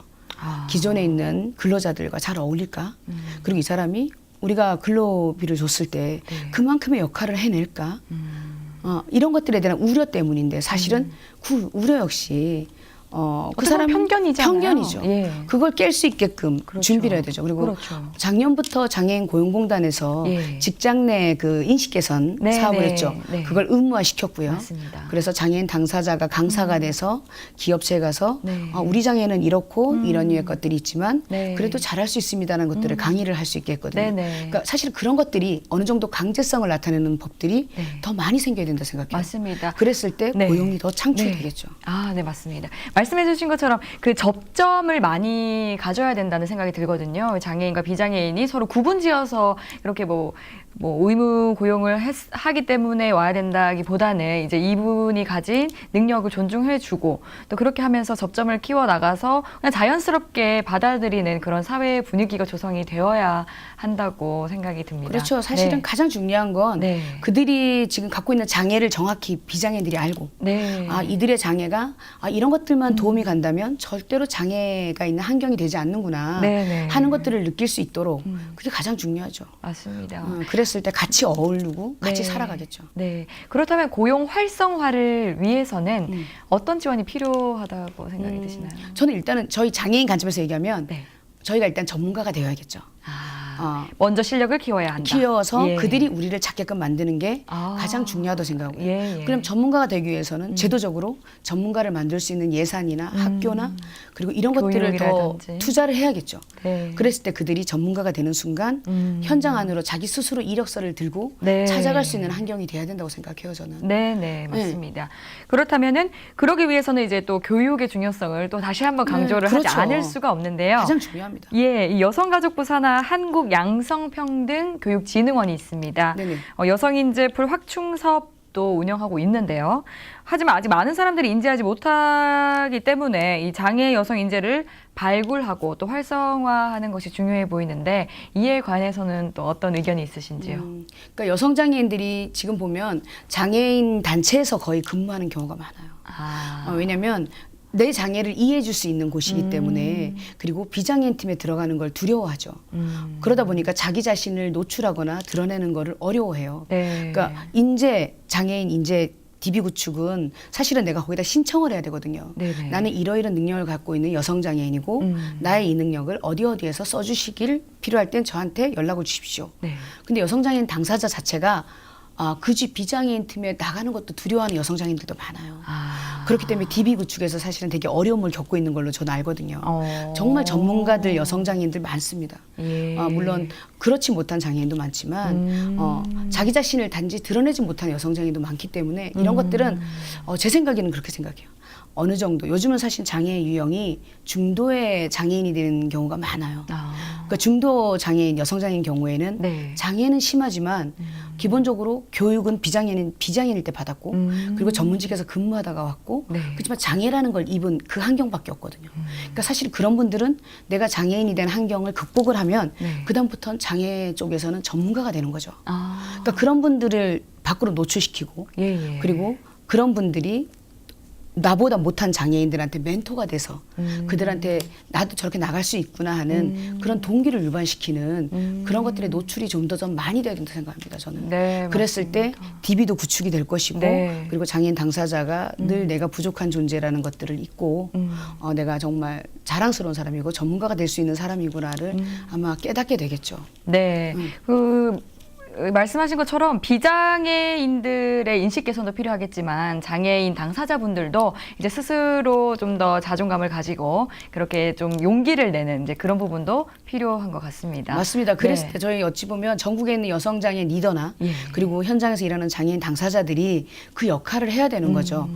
기존에 있는 근로자들과 잘 어울릴까? 그리고 이 사람이 우리가 근로비를 줬을 때 그만큼의 역할을 해낼까? 이런 것들에 대한 우려 때문인데 사실은 그 우려 역시 그 사람 편견이잖아요. 편견이죠. 예. 그걸 깰 수 있게끔 그렇죠. 준비를 해야 되죠. 그리고 그렇죠. 작년부터 장애인 고용공단에서 예. 직장 내 그 인식 개선 네, 사업을 네, 했죠. 네. 그걸 의무화 시켰고요. 맞습니다. 그래서 장애인 당사자가 강사가 돼서 기업체에 가서 네. 우리 장애는 이렇고 이런 류의 것들이 있지만 네. 그래도 잘할 수 있습니다라는 것들을 강의를 할 수 있게 했거든요. 네, 네. 그러니까 사실 그런 것들이 어느 정도 강제성을 나타내는 법들이 네. 더 많이 생겨야 된다 생각해요. 맞습니다. 그랬을 때 네. 고용이 더 창출되겠죠. 네, 맞습니다. 말씀해 주신 것처럼 그 접점을 많이 가져야 된다는 생각이 들거든요. 장애인과 비장애인이 서로 구분지어서 이렇게 뭐 의무 고용을 하기 때문에 와야 된다기보다는 이제 이분이 가진 능력을 존중해주고 또 그렇게 하면서 접점을 키워 나가서 그냥 자연스럽게 받아들이는 그런 사회 분위기가 조성이 되어야 한다고 생각이 듭니다. 그렇죠. 사실은 네. 가장 중요한 건 네. 그들이 지금 갖고 있는 장애를 정확히 비장애인들이 알고 네. 이들의 장애가 이런 것들만 도움이 간다면 절대로 장애가 있는 환경이 되지 않는구나 네, 네. 하는 것들을 느낄 수 있도록 그게 가장 중요하죠. 맞습니다. 그랬을 때 같이 어울리고 같이 네. 살아가겠죠. 네. 그렇다면 고용 활성화를 위해서는 어떤 지원이 필요하다고 생각이 드시나요? 저는 일단은 저희 장애인 관점에서 얘기하면 네. 저희가 일단 전문가가 되어야겠죠. 먼저 실력을 키워야 한다. 키워서 예. 그들이 우리를 찾게끔 만드는 게 가장 중요하다고 생각하고요. 예, 예. 그럼 전문가가 되기 위해서는 제도적으로 전문가를 만들 수 있는 예산이나 학교나 그리고 이런 것들을 더 교육이라든지. 투자를 해야겠죠. 네. 그랬을 때 그들이 전문가가 되는 순간 현장 안으로 자기 스스로 이력서를 들고 네. 찾아갈 수 있는 환경이 돼야 된다고 생각해요, 저는. 네, 맞습니다. 그렇다면은 그러기 위해서는 이제 또 교육의 중요성을 또 다시 한번 강조를 하지 그렇죠. 않을 수가 없는데요. 가장 중요합니다. 예, 이 여성가족부 산하 한국양성평등교육진흥원이 있습니다. 네네. 여성인재풀 확충 사업도 운영하고 있는데요. 하지만 아직 많은 사람들이 인지하지 못하기 때문에 이 장애 여성 인재를 발굴하고 또 활성화하는 것이 중요해 보이는데 이에 관해서는 또 어떤 의견이 있으신지요? 그러니까 여성 장애인들이 지금 보면 장애인 단체에서 거의 근무하는 경우가 많아요. 왜냐하면 내 장애를 이해해 줄 수 있는 곳이기 때문에 그리고 비장애인 팀에 들어가는 걸 두려워하죠. 그러다 보니까 자기 자신을 노출하거나 드러내는 거를 어려워해요. 네. 그러니까 장애인 인재 DB 구축은 사실은 내가 거기다 신청을 해야 되거든요. 네네. 나는 이러이런 능력을 갖고 있는 여성 장애인이고 나의 이 능력을 어디에서 써주시길 필요할 땐 저한테 연락을 주십시오. 네. 근데 여성 장애인 당사자 자체가 굳이 비장애인 팀에 나가는 것도 두려워하는 여성 장애인들도 많아요. 그렇기 때문에 DB 구축에서 사실은 되게 어려움을 겪고 있는 걸로 저는 알거든요. 정말 전문가들 여성 장애인들 많습니다. 예. 물론 그렇지 못한 장애인도 많지만 자기 자신을 단지 드러내지 못한 여성 장애인도 많기 때문에 이런 것들은 제 생각에는 그렇게 생각해요. 어느 정도 요즘은 사실 장애 유형이 중도의 장애인이 되는 경우가 많아요. 그러니까 중도 장애인 여성 장애인 경우에는 네. 장애는 심하지만 기본적으로 교육은 비장애인일 때 받았고 그리고 전문직에서 근무하다가 왔고 네. 그렇지만 장애라는 걸 입은 그 환경밖에 없거든요. 그러니까 사실 그런 분들은 내가 장애인이 된 환경을 극복을 하면 네. 그다음부터는 장애 쪽에서는 전문가가 되는 거죠. 그러니까 그런 분들을 밖으로 노출시키고 예. 그리고 그런 분들이 나보다 못한 장애인들한테 멘토가 돼서 그들한테 나도 저렇게 나갈 수 있구나 하는 그런 동기를 유발시키는 그런 것들의 노출이 좀 더 많이 돼야 된다고 생각합니다. 저는. 네, 그랬을 때 DB도 구축이 될 것이고 네. 그리고 장애인 당사자가 늘 내가 부족한 존재라는 것들을 잊고 내가 정말 자랑스러운 사람이고 전문가가 될 수 있는 사람이구나를 아마 깨닫게 되겠죠. 네. 말씀하신 것처럼 비장애인들의 인식 개선도 필요하겠지만 장애인 당사자분들도 이제 스스로 좀 더 자존감을 가지고 그렇게 좀 용기를 내는 이제 그런 부분도 필요한 것 같습니다. 맞습니다. 그랬을 네. 때 저희 어찌 보면 전국에 있는 여성 장애인 리더나 예. 그리고 현장에서 일하는 장애인 당사자들이 그 역할을 해야 되는 거죠.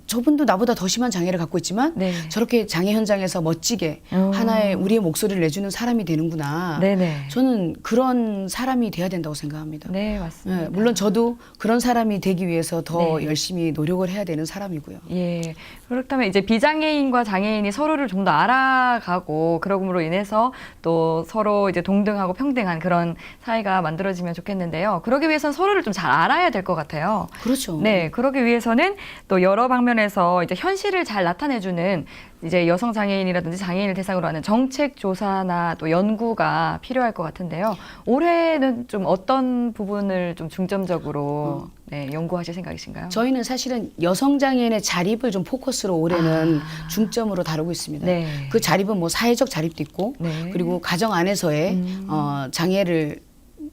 저분도 나보다 더 심한 장애를 갖고 있지만 네. 저렇게 장애 현장에서 멋지게 하나의 우리의 목소리를 내주는 사람이 되는구나. 네네. 저는 그런 사람이 돼야 된다고 생각합니다. 네, 맞습니다. 네, 물론 저도 그런 사람이 되기 위해서 더 네. 열심히 노력을 해야 되는 사람이고요. 예. 그렇다면 이제 비장애인과 장애인이 서로를 좀 더 알아가고 그럼으로 인해서 또 서로 이제 동등하고 평등한 그런 사회가 만들어지면 좋겠는데요. 그러기 위해서는 서로를 좀 잘 알아야 될 것 같아요. 그렇죠. 네, 그러기 위해서는 또 여러 방면에서 이제 현실을 잘 나타내주는 이제 여성 장애인이라든지 장애인을 대상으로 하는 정책 조사나 또 연구가 필요할 것 같은데요. 올해는 좀 어떤 부분을 좀 중점적으로 네, 연구하실 생각이신가요? 저희는 사실은 여성 장애인의 자립을 좀 포커스로 올해는 중점으로 다루고 있습니다. 네. 그 자립은 뭐 사회적 자립도 있고 네. 그리고 가정 안에서의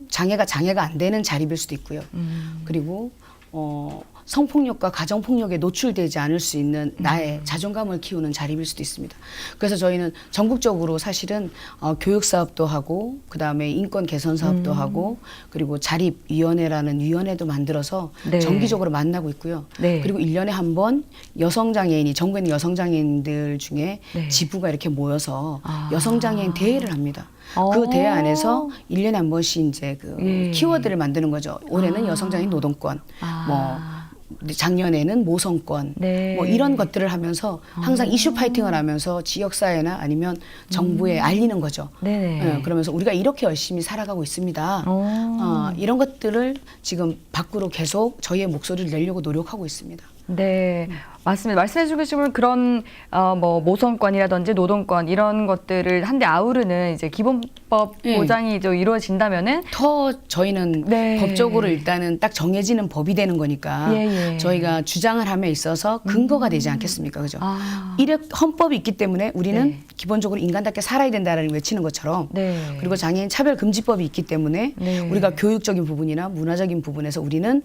장애가 안 되는 자립일 수도 있고요. 그리고 성폭력과 가정폭력에 노출되지 않을 수 있는 나의 자존감을 키우는 자립일 수도 있습니다. 그래서 저희는 전국적으로 사실은 교육 사업도 하고 그다음에 인권 개선 사업도 하고 그리고 자립위원회라는 위원회도 만들어서 네. 정기적으로 만나고 있고요. 네. 그리고 1년에 한 번 여성장애인이 전국에 있는 여성장애인들 중에 네. 지부가 이렇게 모여서 여성장애인 대회를 합니다. 어. 그 대회 안에서 1년에 한 번씩 이제 그 예. 키워드를 만드는 거죠. 올해는 여성장애인 노동권, 뭐 작년에는 모성권, 네. 뭐 이런 것들을 하면서 항상 이슈 파이팅을 하면서 지역사회나 아니면 정부에 알리는 거죠. 네네. 그러면서 우리가 이렇게 열심히 살아가고 있습니다. 이런 것들을 지금 밖으로 계속 저희의 목소리를 내려고 노력하고 있습니다. 네. 맞습니다. 말씀해 주신 그런 뭐 모성권이라든지 노동권 이런 것들을 한데 아우르는 이제 기본법 예. 보장이 좀 이루어진다면은 더 저희는 네. 법적으로 일단은 딱 정해지는 법이 되는 거니까 예. 저희가 주장을 함에 있어서 근거가 되지 않겠습니까? 그죠? 이래 헌법이 있기 때문에 우리는 네. 기본적으로 인간답게 살아야 된다는 외치는 것처럼 네. 그리고 장애인 차별금지법이 있기 때문에 네. 우리가 교육적인 부분이나 문화적인 부분에서 우리는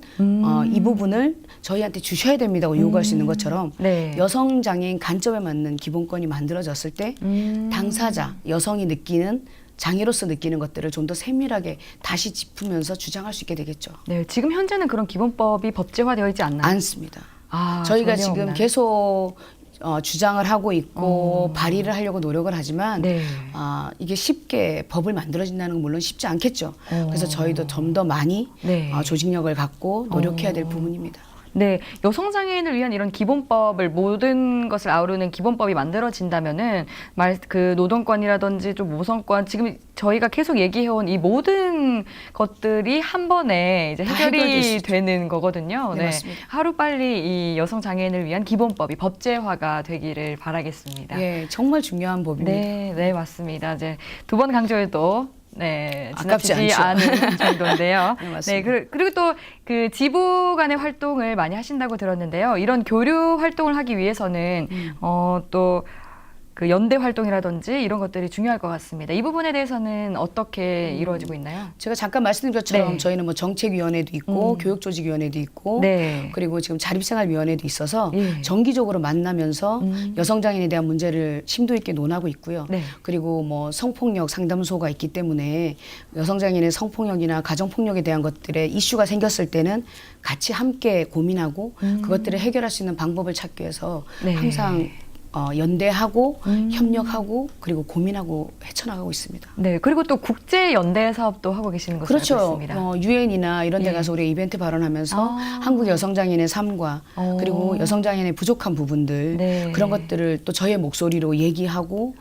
이 부분을 저희한테 주셔야 됩니다고 요구할 수 있는 것처럼 네. 여성 장애인 관점에 맞는 기본권이 만들어졌을 때 당사자 여성이 느끼는 장애로서 느끼는 것들을 좀 더 세밀하게 다시 짚으면서 주장할 수 있게 되겠죠. 네, 지금 현재는 그런 기본법이 법제화되어 있지 않나요? 않습니다. 아, 저희가 전혀 지금 없나요? 계속 주장을 하고 있고 발의를 하려고 노력을 하지만 네. 이게 쉽게 법을 만들어진다는 건 물론 쉽지 않겠죠. 그래서 저희도 좀 더 많이 네. 조직력을 갖고 노력해야 될 부분입니다. 네, 여성 장애인을 위한 이런 기본법을 모든 것을 아우르는 기본법이 만들어진다면은 그 노동권이라든지 좀 모성권 지금 저희가 계속 얘기해온 이 모든 것들이 한 번에 이제 다 해결이 해결될 수 있죠. 되는 거거든요. 네, 맞습니다. 하루 빨리 이 여성 장애인을 위한 기본법이 법제화가 되기를 바라겠습니다. 예, 정말 중요한 법입니다. 네, 맞습니다. 이제 두 번 강조해도 네, 아깝지 지나치지 않죠. 않은 정도인데요. 네, 맞습니다. 그리고 또 그 지부 간의 활동을 많이 하신다고 들었는데요. 이런 교류 활동을 하기 위해서는 또 그 연대 활동이라든지 이런 것들이 중요할 것 같습니다. 이 부분에 대해서는 어떻게 이루어지고 있나요? 제가 잠깐 말씀드린 것처럼 네. 저희는 뭐 정책위원회도 있고 교육조직위원회도 있고 네. 그리고 지금 자립생활위원회도 있어서 예. 정기적으로 만나면서 여성장애인에 대한 문제를 심도 있게 논하고 있고요. 네. 그리고 뭐 성폭력 상담소가 있기 때문에 여성장애인의 성폭력이나 가정폭력에 대한 것들에 이슈가 생겼을 때는 같이 함께 고민하고 그것들을 해결할 수 있는 방법을 찾기 위해서 네. 항상 연대하고 협력하고 그리고 고민하고 헤쳐나가고 있습니다. 네, 그리고 또 국제 연대 사업도 하고 계시는 것으로 알고 그렇죠. 있습니다. 유엔이나 이런 데 예. 가서 우리가 이벤트 발언하면서 한국 여성장애인의 삶과 그리고 여성장애인의 부족한 부분들 네. 그런 것들을 또 저의 목소리로 얘기하고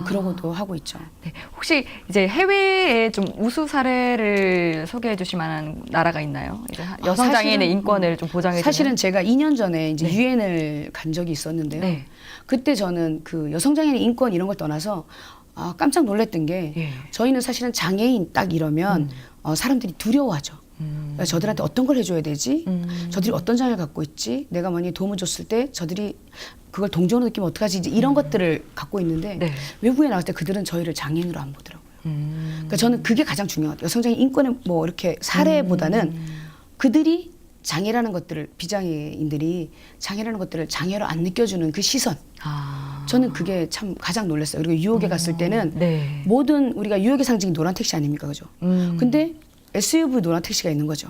그러고도 하고 있죠. 네, 혹시 이제 해외에 좀 우수 사례를 소개해 주실 만한 나라가 있나요? 이제 여성 장애인의 사실은, 인권을 좀 보장해 주는. 사실은 제가 2년 전에 이제 유엔을 간 적이 있었는데요. 네. 그때 저는 그 여성장애인 인권 이런 걸 떠나서 깜짝 놀랐던 게 예. 저희는 사실은 장애인 딱 이러면 사람들이 두려워하죠. 그러니까 저들한테 어떤 걸 해줘야 되지? 저들이 어떤 장애를 갖고 있지? 내가 만약에 도움을 줬을 때 저들이 그걸 동정으로 느끼면 어떡하지? 이제 이런 것들을 갖고 있는데 네. 외국에 나갈 때 그들은 저희를 장애인으로 안 보더라고요. 그러니까 저는 그게 가장 중요하다. 여성장애인 인권의 뭐 이렇게 사례보다는 그들이 장애라는 것들을 비장애인들이 장애라는 것들을 장애로 안 느껴주는 그 시선. 저는 그게 참 가장 놀랐어요. 그리고 유혹에 갔을 때는 네. 모든 우리가 유혹의 상징이 노란 택시 아닙니까, 그죠? 근데 SUV 노란 택시가 있는 거죠.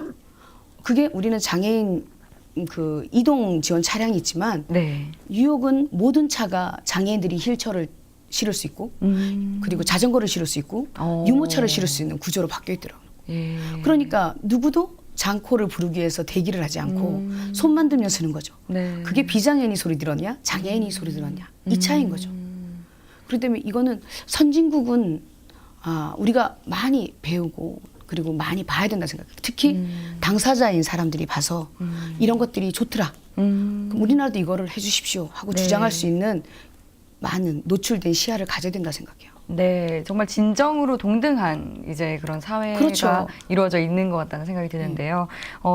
그게 우리는 장애인 그 이동 지원 차량이 있지만 네. 유혹은 모든 차가 장애인들이 휠체어를 실을 수 있고 그리고 자전거를 실을 수 있고 유모차를 실을 수 있는 구조로 바뀌어 있더라고요. 예. 그러니까 누구도 장코를 부르기 위해서 대기를 하지 않고 손만 들면 쓰는 거죠. 네. 그게 비장애인이 소리 들었냐, 장애인이 소리 들었냐 이 차이인 거죠. 그렇기 때문에 이거는 선진국은 우리가 많이 배우고 그리고 많이 봐야 된다 생각해요. 특히 당사자인 사람들이 봐서 이런 것들이 좋더라. 그럼 우리나라도 이거를 해주십시오 하고 네. 주장할 수 있는 많은 노출된 시야를 가져야 된다 생각해요. 네, 정말 진정으로 동등한 이제 그런 사회가 그렇죠. 이루어져 있는 것 같다는 생각이 드는데요.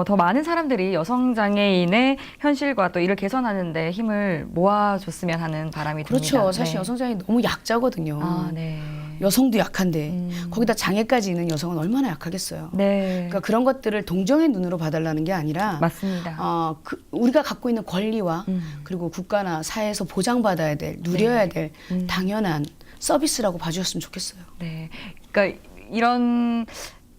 더 많은 사람들이 여성 장애인의 현실과 또 이를 개선하는데 힘을 모아줬으면 하는 바람이 그렇죠. 듭니다. 사실 네. 여성장애인 너무 약자거든요. 네. 여성도 약한데 거기다 장애까지 있는 여성은 얼마나 약하겠어요. 네. 그러니까 그런 것들을 동정의 눈으로 봐달라는 게 아니라 맞습니다. 우리가 갖고 있는 권리와 그리고 국가나 사회에서 보장받아야 될, 누려야 될 당연한 서비스라고 봐주셨으면 좋겠어요. 네. 그러니까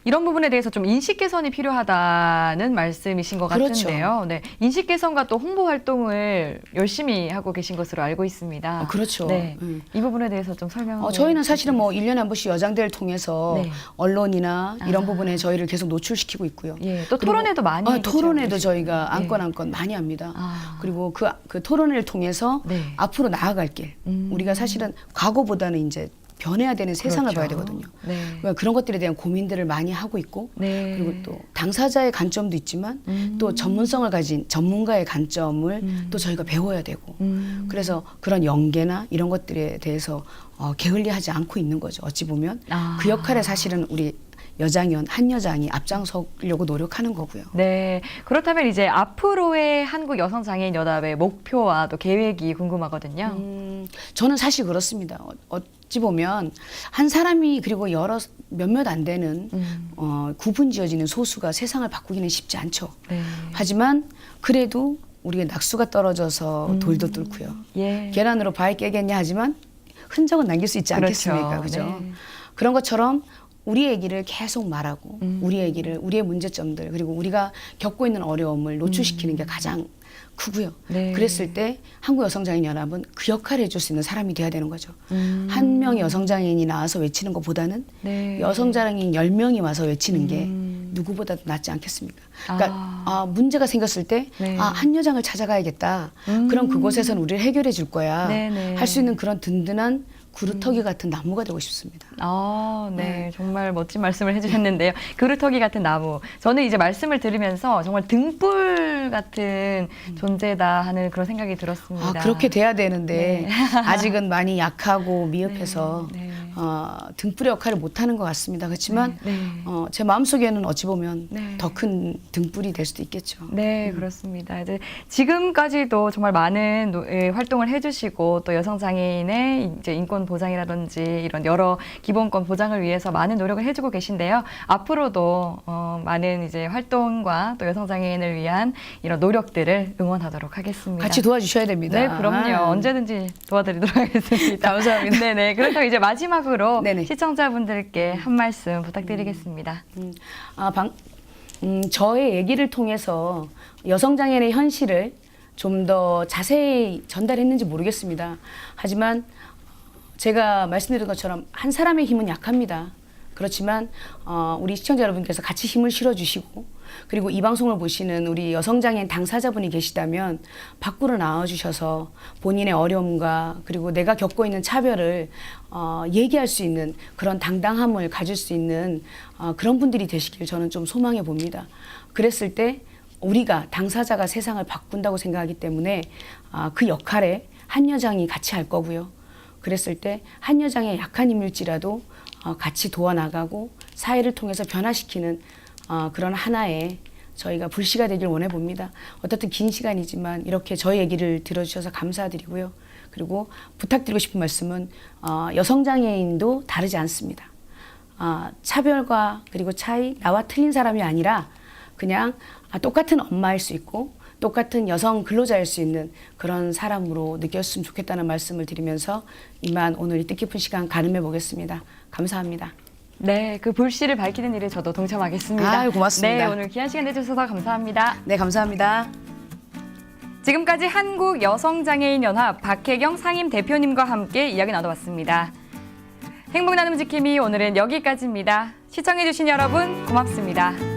이런 부분에 대해서 좀 인식 개선이 필요하다는 말씀이신 것 그렇죠. 같은데요. 네. 인식 개선과 또 홍보 활동을 열심히 하고 계신 것으로 알고 있습니다. 그렇죠. 네. 이 부분에 대해서 좀 설명을 저희는 사실은 뭐 1년에 한 번씩 여장대를 통해서 네. 언론이나 이런 부분에 저희를 계속 노출시키고 있고요. 예, 또 토론회도 많이 토론회도 개최하고 저희가 네. 안건 많이 합니다. 그리고 그 토론회를 통해서 네. 앞으로 나아갈 길. 우리가 사실은 과거보다는 이제 변해야 되는 세상을 그렇죠. 봐야 되거든요. 네. 그러니까 그런 것들에 대한 고민들을 많이 하고 있고 네. 그리고 또 당사자의 관점도 있지만 또 전문성을 가진 전문가의 관점을 또 저희가 배워야 되고 그래서 그런 연계나 이런 것들에 대해서 게을리하지 않고 있는 거죠. 어찌 보면 그 역할에 사실은 우리 여장연 한 여장이 앞장서려고 노력하는 거고요. 네. 그렇다면 이제 앞으로의 한국 여성장애인 연합의 목표와 또 계획이 궁금하거든요. 저는 사실 그렇습니다. 어찌 보면 한 사람이 그리고 몇몇 안 되는 구분지어지는 소수가 세상을 바꾸기는 쉽지 않죠. 네. 하지만 그래도 우리가 낙수가 떨어져서 돌도 뚫고요. 예. 계란으로 바위 깨겠냐 하지만 흔적은 남길 수 있지 그렇죠. 않겠습니까? 그죠? 네. 그런 것처럼 우리 얘기를 계속 말하고 우리 얘기를 우리의 문제점들 그리고 우리가 겪고 있는 어려움을 노출시키는 게 가장 크고요. 네. 그랬을 때 한국여성장애인연합은 그 역할을 해줄 수 있는 사람이 돼야 되는 거죠. 한 명의 여성장애인이 나와서 외치는 것보다는 네. 여성장애인 10명이 와서 외치는 게 누구보다도 낫지 않겠습니까? 그러니까 문제가 생겼을 때 네. 한 여장을 찾아가야겠다. 그럼 그곳에서는 우리를 해결해 줄 거야. 네네. 할 수 있는 그런 든든한 구루터기 같은 나무가 되고 싶습니다. 네. 정말 멋진 말씀을 해주셨는데요. 그루터기 같은 나무. 저는 이제 말씀을 들으면서 정말 등불 같은 존재다 하는 그런 생각이 들었습니다. 그렇게 돼야 되는데 네. 아직은 많이 약하고 미흡해서 네. 등불의 역할을 못하는 것 같습니다. 그렇지만 네. 제 마음속에는 어찌 보면 네. 더 큰 등불이 될 수도 있겠죠. 네, 그렇습니다. 이제 지금까지도 정말 많은 활동을 해주시고 또 여성장애인의 이제 인권 보장이라든지 이런 여러 기본권 보장을 위해서 많은 노력을 해주고 계신데요. 앞으로도 많은 이제 활동과 또 여성장애인을 위한 이런 노력들을 응원하도록 하겠습니다. 같이 도와주셔야 됩니다. 네, 그럼요. 언제든지 도와드리도록 하겠습니다. 감사합니다. 네네. 그렇다면 이제 마지막으로 네네. 시청자분들께 한 말씀 부탁드리겠습니다. 저의 얘기를 통해서 여성장애인의 현실을 좀 더 자세히 전달했는지 모르겠습니다. 하지만 제가 말씀드린 것처럼 한 사람의 힘은 약합니다. 그렇지만 우리 시청자 여러분께서 같이 힘을 실어주시고 그리고 이 방송을 보시는 우리 여성장애인 당사자분이 계시다면 밖으로 나와주셔서 본인의 어려움과 그리고 내가 겪고 있는 차별을 얘기할 수 있는 그런 당당함을 가질 수 있는 그런 분들이 되시길 저는 좀 소망해 봅니다. 그랬을 때 우리가 당사자가 세상을 바꾼다고 생각하기 때문에 그 역할에 한 여장이 같이 할 거고요. 그랬을 때 한 여장의 약한 힘일지라도 같이 도와나가고 사회를 통해서 변화시키는 그런 하나의 저희가 불씨가 되길 원해 봅니다. 어떻든 긴 시간이지만 이렇게 저희 얘기를 들어주셔서 감사드리고요. 그리고 부탁드리고 싶은 말씀은 여성장애인도 다르지 않습니다. 차별과 그리고 차이, 나와 틀린 사람이 아니라 그냥 똑같은 엄마일 수 있고 똑같은 여성 근로자일 수 있는 그런 사람으로 느꼈으면 좋겠다는 말씀을 드리면서 이만 오늘 이 뜻깊은 시간 가름해 보겠습니다. 감사합니다. 네, 그 불씨를 밝히는 일에 저도 동참하겠습니다. 아유, 고맙습니다. 네, 오늘 귀한 시간 내주셔서 감사합니다. 네, 감사합니다. 지금까지 한국여성장애인연합 박혜경 상임 대표님과 함께 이야기 나눠봤습니다. 행복 나눔 지킴이 오늘은 여기까지입니다. 시청해주신 여러분 고맙습니다.